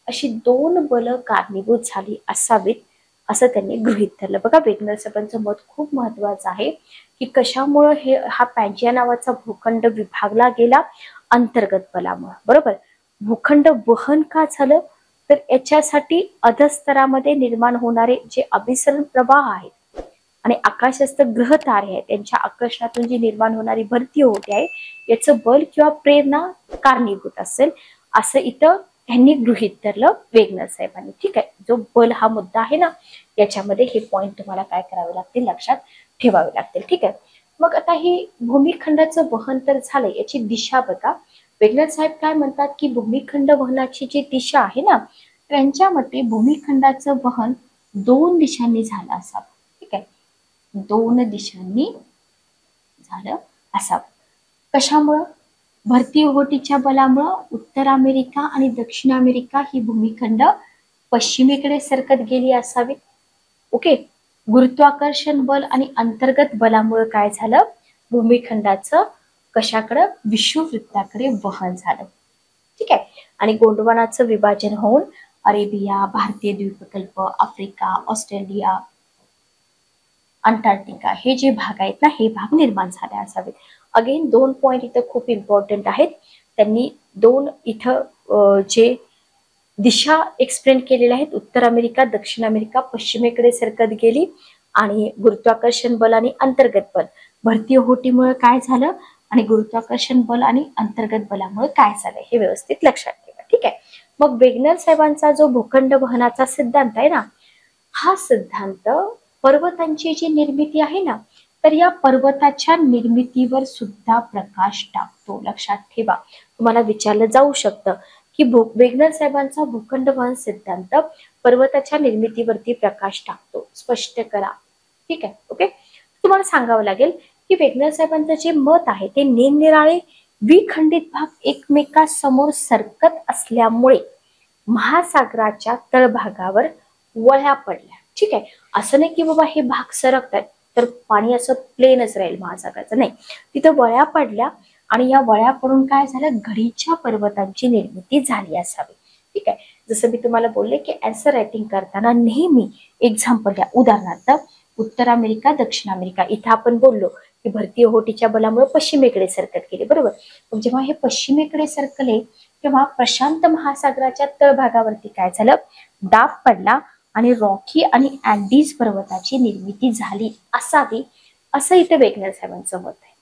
अशी 2 बल कारणीभूत झाली असावीत असं त्यांनी गृहीत धरलं. बघा, वेगनर साहेबांचं मत खूप महत्वाचं आहे की कशामुळे हा पॅन्जिया नावाचा भूखंड विभागला गेला, अंतर्गत बलामुळे. बरोबर, भूखंड वहन का झालं, तर याच्यासाठी अधस्तरामध्ये निर्माण होणारे जे अभिसरण प्रवाह आहेत आणि आकाशस्थ ग्रह तारे आहेत त्यांच्या आकर्षणातून जी निर्माण होणारी भरती होते आहे याचं बल किंवा प्रेरणा कारणीभूत असेल असं इथं त्यांनी गृहीत धरलं वेगनर साहेबांनी. ठीक आहे, जो बल हा मुद्दा आहे ना याच्यामध्ये हे पॉइंट तुम्हाला काय करावे लागतील, लक्षात ठेवावे लागतील. ठीक आहे, मग आता ही भूमिखंडाचं वहन तर झालंय, याची दिशा बघा. वेगनर साहेब काय म्हणतात की भूमिखंड वहनाची जी दिशा आहे ना, त्यांच्या मते भूमिखंडाचं वहन 2 दिशांनी झालं असावं. ठीक आहे, 2 दिशांनी झालं असावं. कशामुळं, भरती ओहोटीच्या बलामुळं उत्तर अमेरिका आणि दक्षिण अमेरिका ही भूमिखंड पश्चिमेकडे सरकत गेली असावी. ओके, गुरुत्वाकर्षण बल आणि अंतर्गत बलामुळे काय झालं, भूमिखंडाचं कशाकडे, विषुववृत्ताकडे वहन झालं. ठीक आहे, आणि गोंडवानाचं विभाजन होऊन अरेबिया, भारतीय द्वीपकल्प, आफ्रिका, ऑस्ट्रेलिया, अंटार्क्टिका हे जे भाग आहेत ना हे भाग निर्माण झाले असावेत. अगेन 2 पॉइंट इथं खूप इम्पॉर्टंट आहेत. त्यांनी 2 इथं जे दिशा एक्सप्लेन केलेल्या आहेत, उत्तर अमेरिका, दक्षिण अमेरिका पश्चिमेकडे सरकत गेली आणि गुरुत्वाकर्षण बल आणि अंतर्गत बल, भरती ओहोटीमुळे काय झालं आणि गुरुत्वाकर्षण बल आणि अंतर्गत बलामुळे काय झालं हे व्यवस्थित लक्षात ठेवा. ठीक आहे, मग वेगनर साहेबांचा जो भूखंड वहनाचा सिद्धांत आहे ना, हा सिद्धांत पर्वतांची जी निर्मिती आहे ना, तर या पर्वताच्या निर्मितीवर सुद्धा प्रकाश टाकतो. लक्षात ठेवा, तुम्हाला विचारलं जाऊ शकतं की वेगनर साहेबांचा भूखंड वहन सिद्धांत पर्वताच्या निर्मितीवरती प्रकाश टाकतो, स्पष्ट करा. ठीक आहे, ओके. तुम्हाला सांगावं लागेल की वेगनर साहेबांचं जे मत आहे ते निरनिराळे विखंडित भाग एकमेकांसमोर सरकत असल्यामुळे महासागराच्या तळभागावर वळ्या पडल्या. ठीक आहे, असं नाही की बाबा हे भाग सरकतात तर पाणी असं प्लेनच राहील महासागराचं, नाही, तिथं वळ्या पडल्या आणि या वळ्याकडून काय झालं, घडीच्या पर्वतांची निर्मिती झाली असावी. ठीक आहे, जसं मी तुम्हाला बोलले की आन्सर रायटिंग करताना नेहमी एक्झाम्पल द्या. उदाहरणार्थ उत्तर अमेरिका, दक्षिण अमेरिका, इथं आपण बोललो की भारतीय ओहोटीच्या बलामुळे पश्चिमेकडे सरकत गेले, बरोबर. पण जेव्हा हे पश्चिमेकडे सरकले तेव्हा प्रशांत महासागराच्या तळभागावरती काय झालं, दाब पडला आणि रॉकी आणि अँडीज पर्वताची निर्मिती झाली असावी, असं इथे वेगनर साहेबांचं मत आहे.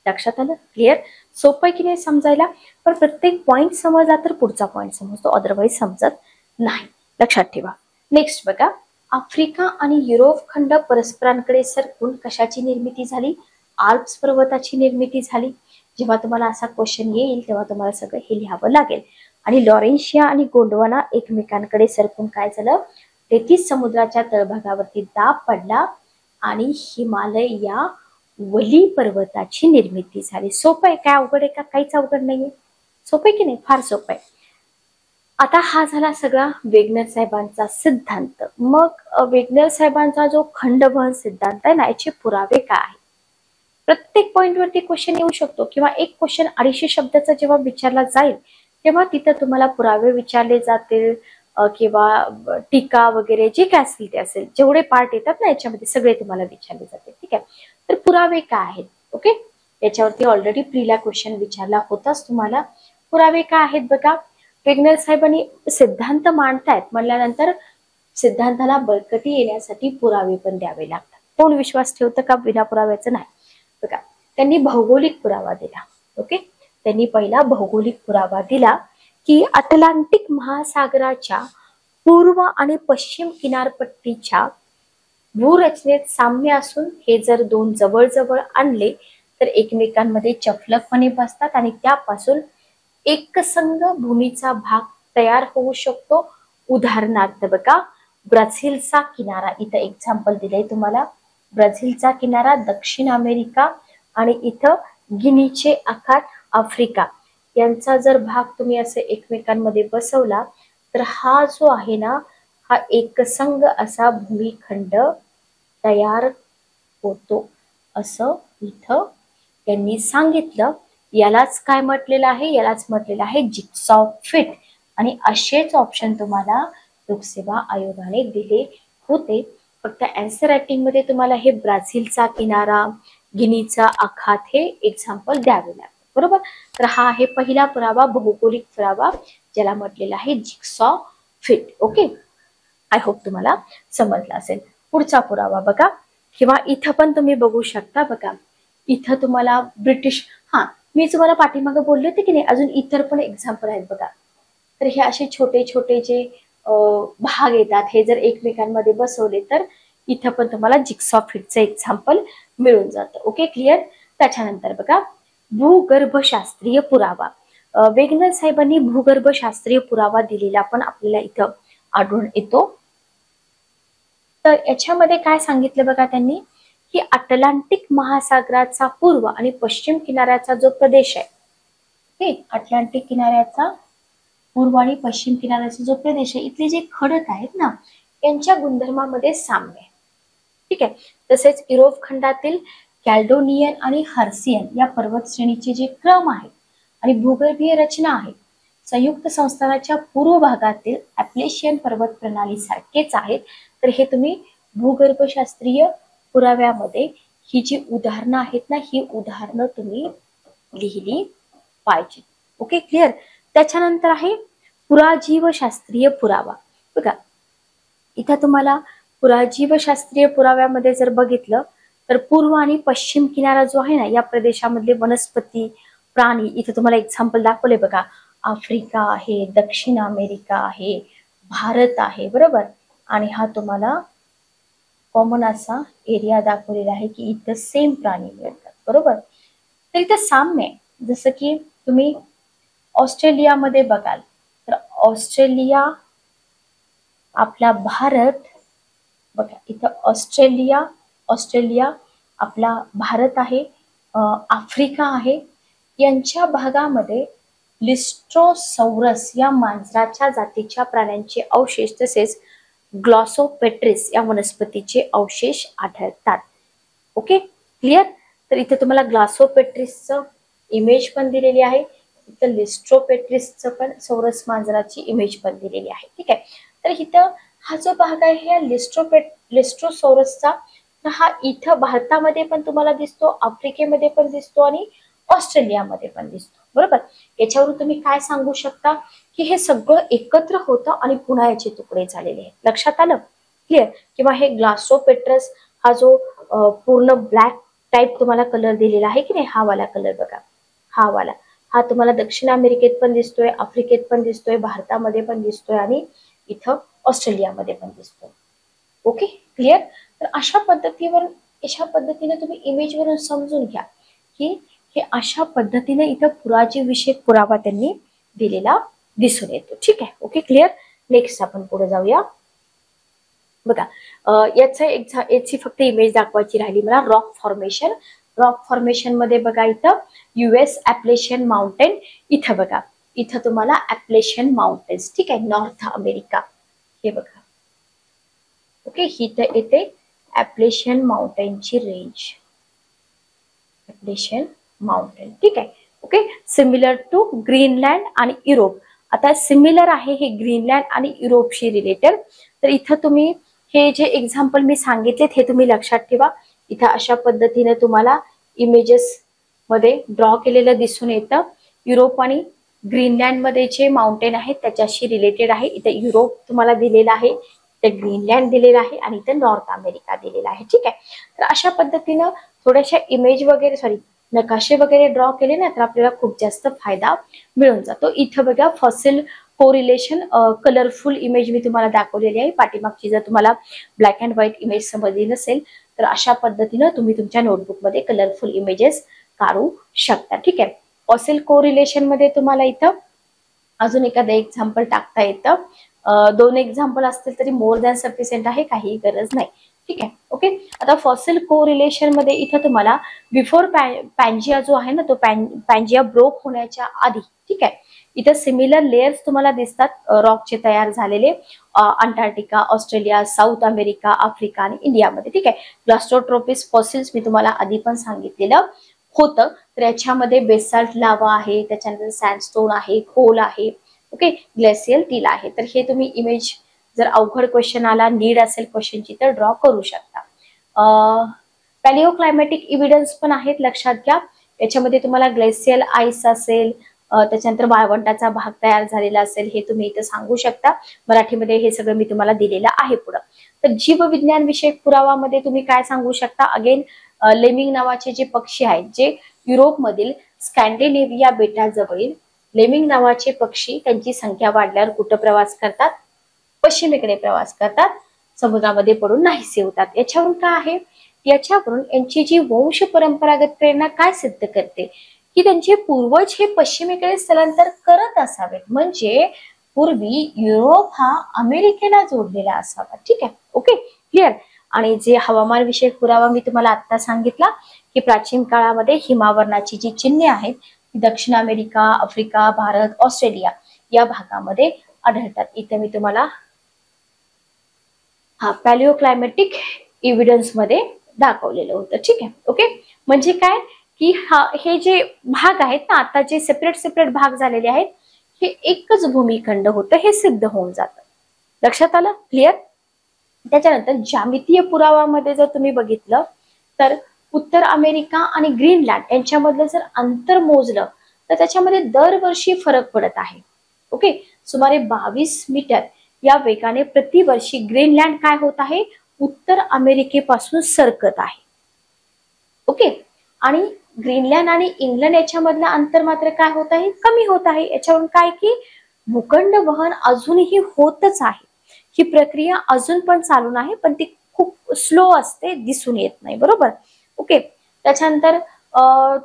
लक्षात आलं? क्लिअर? सोपं की नाही समजायला? पण प्रत्येक पॉइंट समजला तर पुढचा पॉइंट समजतो, अदरवाईज समजत नाही. लक्षात ठेवा. नेक्स्ट बघा, आफ्रिका आणि युरोप खंड परस्परांकडे सरकून कशाची निर्मिती झाली, आल्प्स पर्वताची निर्मिती झाली. जेव्हा तुम्हाला असा क्वेश्चन येईल तेव्हा तुम्हाला सगळं हे लिहावं लागेल. आणि लॉरेन्शिया आणि गोंडवाना एकमेकांकडे सरकून काय झालं, तेथीस समुद्राच्या तळभागावरती दाब पडला आणि हिमालय या वली पर्वताची निर्मिती झाली. सोपं आहे? काय अवघड आहे का? काहीच अवघड नाहीये. सोपं आहे की नाही? फार सोपं आहे. आता हा झाला सगळा वेगनर साहेबांचा सिद्धांत. मग वेगनर साहेबांचा जो खंडवहन सिद्धांत आहे ना, याचे पुरावे काय आहे? प्रत्येक पॉइंट वरती क्वेश्चन येऊ शकतो किंवा एक क्वेश्चन 250 शब्दाचा जेव्हा विचारला जाईल तेव्हा तिथं तुम्हाला पुरावे विचारले जातील किंवा टीका वगैरे जे काय असेल ते असेल. जेवढे पार्ट येतात ना याच्यामध्ये सगळे तुम्हाला विचारले जातील. ठीक आहे, तर पुरावे काय आहेत? ओके, याच्यावरती ऑलरेडी प्रीला क्वेश्चन विचारला होताच तुम्हाला. पुरावे काय आहेत बघा, वेगनर साहेबांनी सिद्धांत मांडतायत म्हणल्यानंतर सिद्धांताला बळकटी येण्यासाठी पुरावे पण द्यावे लागतात. कोण विश्वास ठेवतं का विना पुराव्याचं? नाही. बघा, त्यांनी भौगोलिक पुरावा दिला. ओके, त्यांनी पहिला भौगोलिक पुरावा दिला की अटलांटिक महासागराच्या पूर्व आणि पश्चिम किनारपट्टीच्या भूरचनेत साम्य असून हे जर दोन जवळ आणले तर एकमेकांमध्ये चपलकपणे बसतात आणि त्यापासून एकसंध भूमीचा भाग तयार होऊ शकतो. उदाहरणार्थ बघा, ब्राझीलचा किनारा, इथं एक्झाम्पल दिलंय तुम्हाला. ब्राझीलचा किनारा दक्षिण अमेरिका आणि इथं गिनीचे आखात आफ्रिका यांचा जर भाग तुम्ही असे एकमेकांमध्ये बसवला तर हा जो आहे ना, हा एकसंध असा भूमिखंड तयार होतो असं इथं त्यांनी सांगितलं. यालाच काय म्हटलेलं आहे? यालाच म्हटलेलं आहे जिग्सॉ फिट. आणि असेच ऑप्शन तुम्हाला लोकसेवा आयोगाने दिले होते. फक्त आन्सर रायटिंग मध्ये तुम्हाला हे ब्राझीलचा किनारा, गिनीचा आखात हे एक्झाम्पल द्यावे लागतात, बरोबर. तर हा आहे पहिला पुरावा, भौगोलिक पुरावा, ज्याला म्हटलेला आहे jigsaw fit. Okay, I hope तुम्हाला समजलं असेल. पुढचा पुरावा बघा, किंवा इथं पण तुम्ही बघू शकता. बघा, इथं तुम्हाला ब्रिटिश, मी तुम्हाला पाठीमागे बोलले होते की नाही, अजून इतर पण एक्झाम्पल आहेत बघा. तर हे असे छोटे छोटे जे भाग येतात हे जर एकमेकांमध्ये बसवले तर इथं पण तुम्हाला जिग्सॉ फिटचं एक्झाम्पल मिळून जातं. Okay, clear. त्याच्यानंतर बघा, भूगर्भशास्त्रीय पुरावा. वेगनर साहेबांनी भूगर्भशास्त्रीय पुरावा दिलेला पण आपल्याला इथं आढळून येतो. तर याच्यामध्ये काय सांगितलं बघा त्यांनी, की अटलांटिक महासागराचा पूर्व आणि पश्चिम किनाऱ्याचा जो प्रदेश आहे, अटलांटिक किनाऱ्याचा पूर्व आणि पश्चिम किनाऱ्याचा जो प्रदेश आहे, इथले जे खडक आहेत ना, यांच्या गुणधर्मामध्ये साम्य आहे. ठीक आहे, तसेच युरोप खंडातील कॅल्डोनियन आणि हर्सियन या पर्वत श्रेणीचे जे क्रम आहेत आणि भूगर्भीय रचना आहे, संयुक्त संस्थानाच्या पूर्व भागातील ॲप्लेशियन पर्वत प्रणाली सारखेच आहेत. तर हे तुम्ही भूगर्भशास्त्रीय पुराव्यामध्ये ही जी उदाहरणं आहेत ना, ही उदाहरणं तुम्ही लिहिली पाहिजे. Okay, clear. त्याच्यानंतर आहे पुराजीवशास्त्रीय पुरावा. बघा, इथं तुम्हाला पुराजीवशास्त्रीय पुराव्यामध्ये जर बघितलं तर पूर्व आणि पश्चिम किनारा जो आहे ना, या प्रदेशामधले वनस्पती, प्राणी, इथं तुम्हाला एक्झाम्पल दाखवले बघा. आफ्रिका आहे, दक्षिण अमेरिका आहे, भारत आहे, बरोबर. आणि हा तुम्हाला कॉमन असा एरिया दाखवलेला आहे की इथं सेम प्राणी मिळतात, बरोबर. तर इथं साम्य आहे. जसं की तुम्ही ऑस्ट्रेलियामध्ये बघाल तर ऑस्ट्रेलिया, आपला भारत, बघा इथं ऑस्ट्रेलिया आपला भारत आहे, आफ्रिका आहे. यांच्या भागामध्ये लिस्ट्रोसौरस या मांजराच्या जातीच्या प्राण्यांचे अवशेष तसेच ग्लॉसोपेट्रिस या वनस्पतीचे अवशेष आढळतात. Okay, clear. तर इथे तुम्हाला ग्लॉसोपेट्रिसचं इमेज पण दिलेली आहे, इथं लिस्ट्रोपेट्रिसचं पण चौरस मांजराची इमेज पण दिलेली आहे. ठीक आहे, तर इथं हा जो भाग आहे हा लिस्ट्रोसोरसचा, हा इथं भारतामध्ये पण तुम्हाला दिसतो, आफ्रिकेमध्ये पण दिसतो आणि ऑस्ट्रेलियामध्ये पण दिसतो. बरोबर, याच्यावरून तुम्ही काय सांगू शकता की हे सगळं एकत्र होतं आणि पुन्हा याचे तुकडे झालेले आहेत. लक्षात आलं? क्लिअर? किंवा हे ग्लासोपेट्रस हा जो पूर्ण ब्लॅक टाइप तुम्हाला कलर दिलेला आहे की नाही, हा वाला कलर बघा, हा वाला, हा तुम्हाला दक्षिण अमेरिकेत पण दिसतोय, आफ्रिकेत पण दिसतोय, भारतामध्ये पण दिसतोय आणि इथं ऑस्ट्रेलियामध्ये पण दिसतोय. Okay, clear? तर अशा पद्धतीने तुम्ही इमेज वरून समजून घ्या की हे अशा पद्धतीने इथं पुराजी विषयक पुरावा त्यांनी दिलेला दिसून येतो. ठीक आहे, ओके, क्लिअर? नेक्स्ट आपण पुढे जाऊया. बघा, याची फक्त इमेज दाखवायची राहिली मला. रॉक फॉर्मेशन, रॉक फॉर्मेशन मध्ये बघा इथं US ऍपलेशियन माउंटेन, इथं बघा, इथं तुम्हाला ऍपलेशियन माउंटेन्स. ठीक आहे, नॉर्थ अमेरिका, हे बघा. ओके, इथं येते ऍपलेशियन माउंटेनची रेंज, ऍपलेशियन माउंटेन. ठीक आहे, ओके. सिमिलर टू ग्रीनलँड आणि युरोप. आता सिमिलर आहे हे ग्रीनलँड आणि युरोपशी रिलेटेड. तर इथं तुम्ही हे जे एक्झाम्पल मी सांगितलेत हे तुम्ही लक्षात ठेवा. इथं अशा पद्धतीने तुम्हाला इमेजेस मध्ये ड्रॉ केलेलं दिसून येतं. युरोप आणि ग्रीनलँड मध्ये जे माउंटेन आहेत त्याच्याशी रिलेटेड आहे. इथं युरोप तुम्हाला दिलेला आहे, इथं ग्रीनलँड दिलेला आहे आणि इथं नॉर्थ अमेरिका दिलेला आहे. ठीक आहे, तर अशा पद्धतीनं थोड्याशा इमेज वगैरे नकाशे वगैरे ड्रॉ केले ना तर आपल्याला खूप जास्त फायदा मिळून जातो. इथं बघा फॉसिल कोरिलेशन, कलरफुल इमेज मी तुम्हाला दाखवलेली आहे. पाठीमागची जर तुम्हाला ब्लॅक अँड व्हाईट इमेज समजली नसेल तर अशा पद्धतीनं तुम्ही तुमच्या नोटबुकमध्ये कलरफुल इमेजेस काढू शकता. ठीक आहे, फॉसिल कोरिलेशन मध्ये तुम्हाला इथं अजून एखादं एक्झाम्पल टाकता येतं. 2 एक्झाम्पल असतील तरी मोर दॅन सफिशियंट आहे, काही गरज नाही. ठीक आहे, ओके. आता फॉसिल कोरिलेशन मध्ये इथं तुम्हाला बिफोर पॅन्जिया जो आहे ना तो पॅन्जिया ब्रोक होण्याच्या आधी, ठीक आहे, इथं सिमिलर लेयर्स तुम्हाला दिसतात रॉकचे तयार झालेले, Antarctica, Australia, south America, Africa आणि इंडियामध्ये. ठीक आहे, प्लास्टोट्रोपिस फॉसिल्स मी तुम्हाला आधी पण सांगितलेलं होतं. तर याच्यामध्ये बेसाल्ट लावा आहे, त्याच्यानंतर सँडस्टोन आहे, कोल आहे, ओके, ग्लेशियल टील आहे. तर हे तुम्ही इमेज जर अवघड क्वेश्चन आला, नीड असेल क्वेश्चनची तर ड्रॉ करू शकता. पॅलिओ क्लायमॅटिक इव्हिडन्स पण आहेत, लक्षात घ्या. याच्यामध्ये तुम्हाला ग्लेशियल आईस असेल, त्याच्यानंतर वाळवंटाचा भाग तयार झालेला असेल, हे तुम्ही इथं सांगू शकता. मराठीमध्ये हे सगळं मी तुम्हाला दिलेलं आहे पुढं. तर जीवविज्ञान विषयक पुरावामध्ये तुम्ही काय सांगू शकता? अगेन लेमिंग नावाचे जे पक्षी आहेत, जे युरोपमधील स्कॅन्डिनेव्हिया बेटाजवळील लेमिंग नावाचे पक्षी, त्यांची संख्या वाढल्यावर कुठं प्रवास करतात? पश्चिमेकडे प्रवास करतात, समुद्रामध्ये पडून नाहीसे होतात. याच्यावरून काय आहे? याच्यावरून यांची जी वंश परंपरागत प्रेरणा काय सिद्ध करते की त्यांचे पूर्वज हे पश्चिमेकडे स्थलांतर करत असावेत. म्हणजे पूर्वी युरोप हा अमेरिकेला जोडलेला असावा. ठीक आहे, ओके, क्लिअर? आणि जे हवामान विषयक पुरावा मी तुम्हाला आता सांगितला की प्राचीन काळामध्ये हिमावरणाची जी चिन्हे आहेत ती दक्षिण अमेरिका, आफ्रिका, भारत, ऑस्ट्रेलिया या भागामध्ये आढळतात. इथे मी तुम्हाला पॅलिओ क्लायमॅटिक इव्हिडन्स मध्ये दाखवलेलं होतं. ठीक आहे, ओके. म्हणजे काय की हे जे भाग आहेत ना, आता जे सेपरेट भाग झालेले आहेत हे एकच भूमिखंड होतं, हे सिद्ध होऊन जातं. लक्षात आलं? क्लिअर? त्याच्यानंतर ज्यामितीय पुरावामध्ये जर तुम्ही बघितलं तर उत्तर अमेरिका आणि ग्रीनलँड यांच्यामधलं जर अंतर मोजलं तर त्याच्यामध्ये दरवर्षी फरक पडत आहे. ओके, सुमारे 22 मीटर या वेगाने प्रतिवर्षी ग्रीनलँड काय होत आहे? उत्तर अमेरिकेपासून सरकत आहे. ओके, आणि ग्रीनलँड आणि इंग्लंड याच्यामधलं अंतर मात्र काय होत आहे? कमी होत आहे. याच्यावरून काय की भूखंड वहन अजूनही होतच आहे. ही प्रक्रिया अजून पण चालू आहे, पण ती खूप स्लो असते, दिसून येत नाही. बरोबर, ओके. त्याच्यानंतर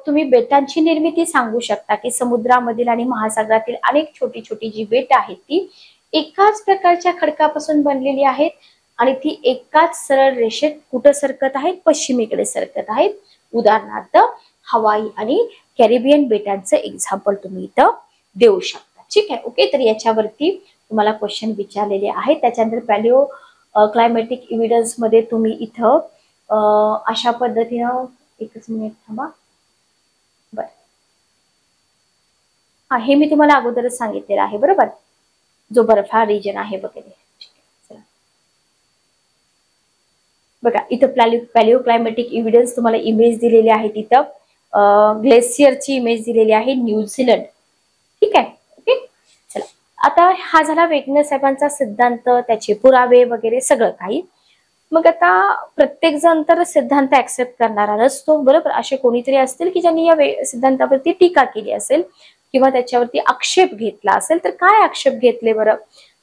तुम्ही बेटांची निर्मिती सांगू शकता की समुद्रामधील आणि महासागरातील अनेक छोटी छोटी जी बेट आहेत ती एकाच प्रकारच्या खडकापासून बनलेली आहेत आणि ती एकाच सरळ रेषेत कुठं सरकत आहेत? पश्चिमेकडे सरकत आहेत. उदाहरणार्थ हवाई आणि कॅरिबियन बेटांचं एक्झाम्पल तुम्ही इथं देऊ शकता. ठीक आहे, ओके. तर याच्यावरती तुम्हाला क्वेश्चन विचारलेले आहेत. त्याच्यानंतर पॅलिओ क्लायमॅटिक इव्हिडन्स मध्ये तुम्ही इथं अशा पद्धतीनं, एकच मिनिट थांबा. बरं, हा, हे मी तुम्हाला अगोदरच सांगितलेलं आहे बरोबर, जो बर्फाळ रिजन आहे वगैरे. बघा इथं पॅलिओक्लायमॅटिक एव्हिडन्स तुम्हाला इमेज दिलेली आहे, तिथं ग्लेशियरची इमेज दिलेली आहे, न्यूझीलंड. ठीक आहे, ओके. चला, आता हा झाला वेगनर साहेबांचा सिद्धांत, त्याचे पुरावे वगैरे सगळं काही. मग आता प्रत्येक जण तर सिद्धांत ऍक्सेप्ट करणारा नसतो बरोबर, असे कोणीतरी असतील की ज्यांनी या सिद्धांतावरती टीका केली असेल किंवा त्याच्यावरती आक्षेप घेतला असेल. तर काय आक्षेप घेतले बरं?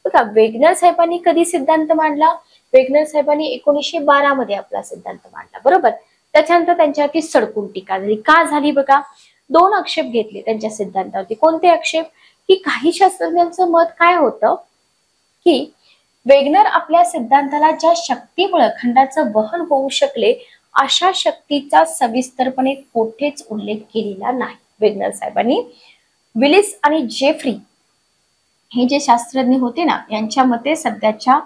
बघा, वेगनर साहेबांनी कधी सिद्धांत मांडला? वेगनर साहेबांनी 1912 मध्ये आपला सिद्धांत मांडला बरोबर. त्याच्यानंतर त्यांच्यावरती सडकून टीका झाली. का झाली? बघा, दोन आक्षेप घेतले त्यांच्या सिद्धांतावरती. कोणते आक्षेप? की काही शास्त्रज्ञांचं मत काय होतं की वेगनर आपल्या सिद्धांताला ज्या शक्तीमुळे खंडाचं वहन होऊ शकले अशा शक्तीचा सविस्तरपणे कोठेच उल्लेख केलेला नाही वेगनर साहेबांनी. विलिस आणि जेफ्री हे जे शास्त्रज्ञ होते ना, यांच्या मते सध्याच्या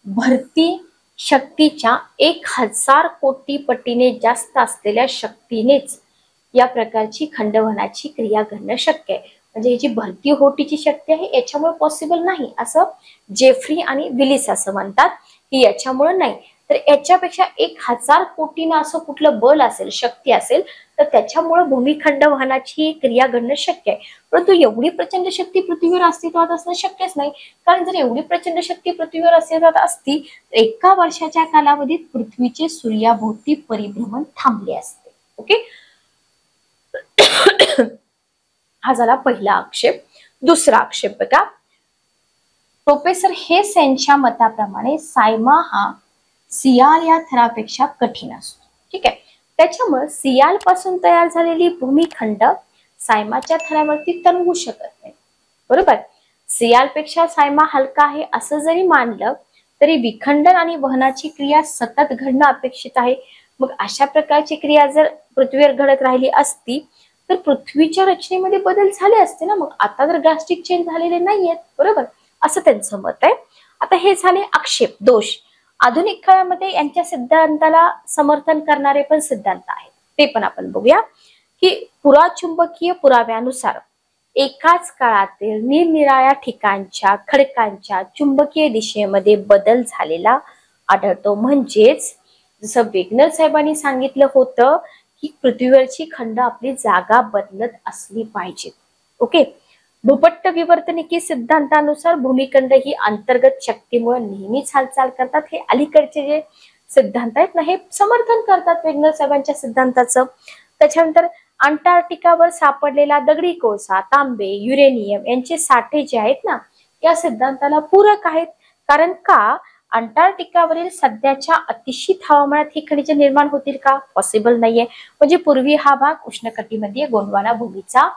भरती शक्तीच्या 1000 कोटी पटीने जास्त असलेल्या शक्तीनेच या प्रकारची खंडवहनाची क्रिया घडणं शक्य आहे. म्हणजे ही जी भरती होटीची शक्ती आहे याच्यामुळे पॉसिबल नाही असं जेफ्री आणि विलिस असं म्हणतात की याच्यामुळे नाही, तर याच्यापेक्षा 1000 कोटीनं असं कुठलं बल असेल, शक्ती असेल, तर त्याच्यामुळे भूमिखंड वहनाची क्रिया घडणं शक्य आहे. परंतु एवढी प्रचंड शक्ती पृथ्वीवर अस्तित्वात असणं शक्यच नाही, कारण जर एवढी प्रचंड शक्ती पृथ्वीवर अस्तित्वात असती तर 1 वर्षाच्या कालावधीत पृथ्वीचे सूर्याभोवती परिभ्रमण थांबले असते. ओके, हा झाला पहिला आक्षेप. दुसरा आक्षेप बघा, प्रोफेसर हेस यांच्या मताप्रमाणे सायमा हा सियाल या थरापेक्षा कठीण असतो. ठीक आहे, त्याच्यामुळे सियाल पासून तयार झालेली भूमिखंड सायमाच्या थरावरती तरंगू शकत नाही बरोबर. सियालपेक्षा सायमा हलका आहे असं जरी मानलं तरी विखंडन आणि वहनाची क्रिया सतत घडणं अपेक्षित आहे. मग अशा प्रकारची क्रिया जर पृथ्वीवर घडत राहिली असती तर पृथ्वीच्या रचनेमध्ये बदल झाले असते ना. मग आता तर ड्रास्टिक चेंज झालेले नाहीयेत बरोबर, असं त्यांचं मत आहे. आता हे झाले आक्षेप, दोष. आधुनिक काळामध्ये यांच्या सिद्धांताला समर्थन करणारे पण सिद्धांत आहेत, ते पण आपण बघूया. की पुराचुंबकीय पुराव्यानुसार एकाच काळातील निरनिराळ्या ठिकाणच्या खडकांच्या चुंबकीय दिशेमध्ये बदल झालेला आढळतो. म्हणजेच जसं वेगनर साहेबांनी सांगितलं होतं की पृथ्वीवरची खंड आपली जागा बदलत असली पाहिजे. ओके, भूपट्ट विवर्तनिकी सिद्धांतानुसार भूमिखंड ही अंतर्गत शक्तीमुळे नेहमीच हालचाल करतात. हे अलीकडचे जे सिद्धांत आहेत ना, हे समर्थन करतात वेगनर साहेबांच्या सिद्धांताचं. त्याच्यानंतर अंटार्क्टिकावर सापडलेला दगडी कोळसा, तांबे, युरेनियम यांचे साठे जे आहेत ना, या सिद्धांताला पूरक आहेत. कारण का? अंटार्क्टिकावरील सध्याच्या अतिशीत हवामानात ही खनिजे निर्माण होतील का? पॉसिबल नाहीये. म्हणजे पूर्वी हा भाग उष्णकटिबंधीय गोंडवाना भूमीचा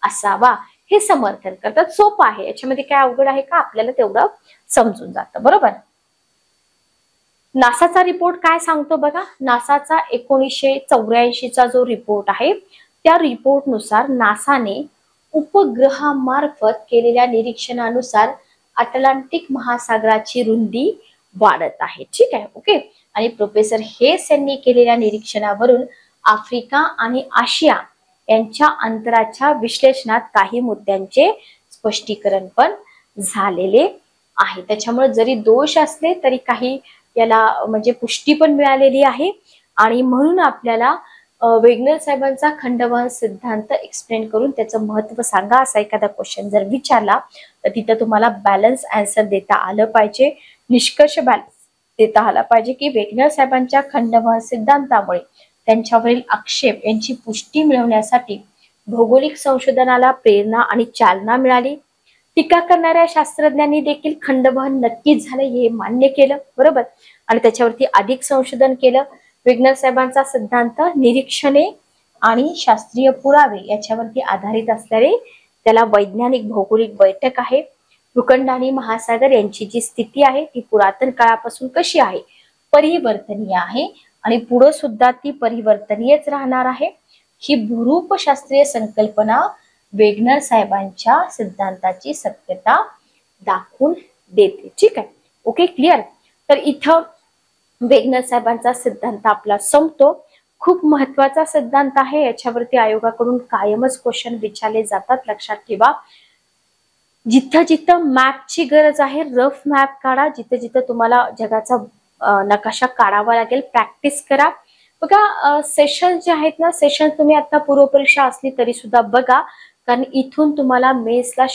असावा, हे समर्थन करतात. सोपं आहे, याच्यामध्ये काय अवघड आहे का? आपल्याला तेवढं समजून जातं बरोबर. नासाचा रिपोर्ट काय सांगतो बघा. नासाचा 1984चा जो रिपोर्ट आहे त्या रिपोर्टनुसार नासाने उपग्रहामार्फत केलेल्या निरीक्षणानुसार अटलांटिक महासागराची रुंदी वाढत आहे. ठीक आहे, ओके. आणि प्रोफेसर हेस यांनी केलेल्या निरीक्षणावरून आफ्रिका आणि आशिया यांच्या अंतराच्या विश्लेषणात काही मुद्द्यांचे स्पष्टीकरण पण झालेले आहे. त्याच्यामुळे जरी दोष असले तरी काही याला म्हणजे पुष्टी पण मिळालेली आहे. आणि म्हणून आपल्याला वेगनर साहेबांचा खंडवहन सिद्धांत एक्सप्लेन करून त्याचं महत्व सांगा असा एखादा क्वेश्चन जर विचारला तर तिथं तुम्हाला बॅलन्स आन्सर देता आलं पाहिजे, निष्कर्ष बॅलन्स देता आला पाहिजे की वेगनर साहेबांच्या खंडवहन सिद्धांतामुळे त्यांच्यावरील आक्षेप यांची पुष्टी मिळवण्यासाठी भौगोलिक संशोधनाला प्रेरणा आणि चालना मिळाली. टीका करणाऱ्या शास्त्रज्ञांनी देखील खंडवहन नक्कीच झाले हे मान्य केलं बरोबर, आणि त्याच्यावरती अधिक संशोधन केलं. वेगनर साहेबांचा सिद्धांत निरीक्षणे आणि शास्त्रीय पुरावे याच्यावरती आधारित असल्याने त्याला वैज्ञानिक भौगोलिक बैठक आहे. भूखंड आणि महासागर यांची जी स्थिती आहे ती पुरातन काळापासून कशी आहे, परिवर्तनीय आहे आणि पुढे सुद्धा ती परिवर्तनीयच राहणार आहे. ही भूरूप शास्त्रीय संकल्पना वेगनर साहेबांच्या सिद्धांताची सत्यता दाखवून देते. ठीक आहे, ओके, क्लिअर. तर इथं वेगनर साहेबांचा सिद्धांत आपला संपतो. खूप महत्वाचा सिद्धांत आहे, याच्यावरती आयोगाकडून कायमच क्वेश्चन विचारले जातात, लक्षात ठेवा. जिथं जिथं मॅपची गरज आहे रफ मॅप काढा, जिथं जिथं तुम्हाला जगाचा नकाशा काढावा लागेल प्रॅक्टिस करा. बघा सेशन जे आहेत ना, सेशन तुम्ही आता पूर्व परीक्षा असली तरी सुद्धा बघा, कारण इथून तुम्हाला मेन्सला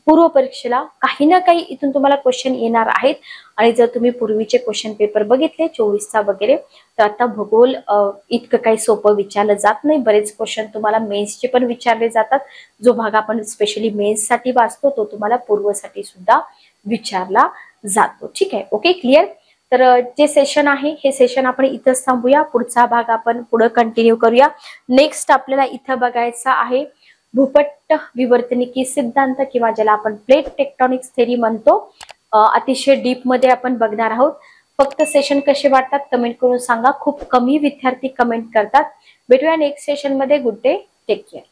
पूर्व परीक्षेला काही ना काही इथून तुम्हाला क्वेश्चन येणार आहेत. आणि जर तुम्ही पूर्वीचे क्वेश्चन पेपर बघितले 24चा वगैरे, तर आता भूगोल इतकं काही सोपं विचारलं जात नाही. बरेच क्वेश्चन तुम्हाला मेन्सचे पण विचारले जातात. जो भाग आपण स्पेशली मेन्ससाठी वाचतो तो तुम्हाला पूर्वसाठी सुद्धा विचारला जातो. ठीक आहे, ओके, क्लिअर. तर जे सेशन आहे हे सेशन आपण इथंच थांबूया. पुढचा भाग आपण पुढे कंटिन्यू करूया. नेक्स्ट आपल्याला इथं बघायचा आहे भूपट्ट विवर्तनिकी सिद्धांत, किंवा ज्याला आपण प्लेट टेक्टॉनिक्स थेरी म्हणतो. अतिशय डीप मध्ये आपण बघणार आहोत. फक्त सेशन कसे वाटतात कमेंट करून सांगा. खूप कमी विद्यार्थी कमेंट करतात. भेटूया नेक्स्ट सेशन मध्ये. Good day, take care.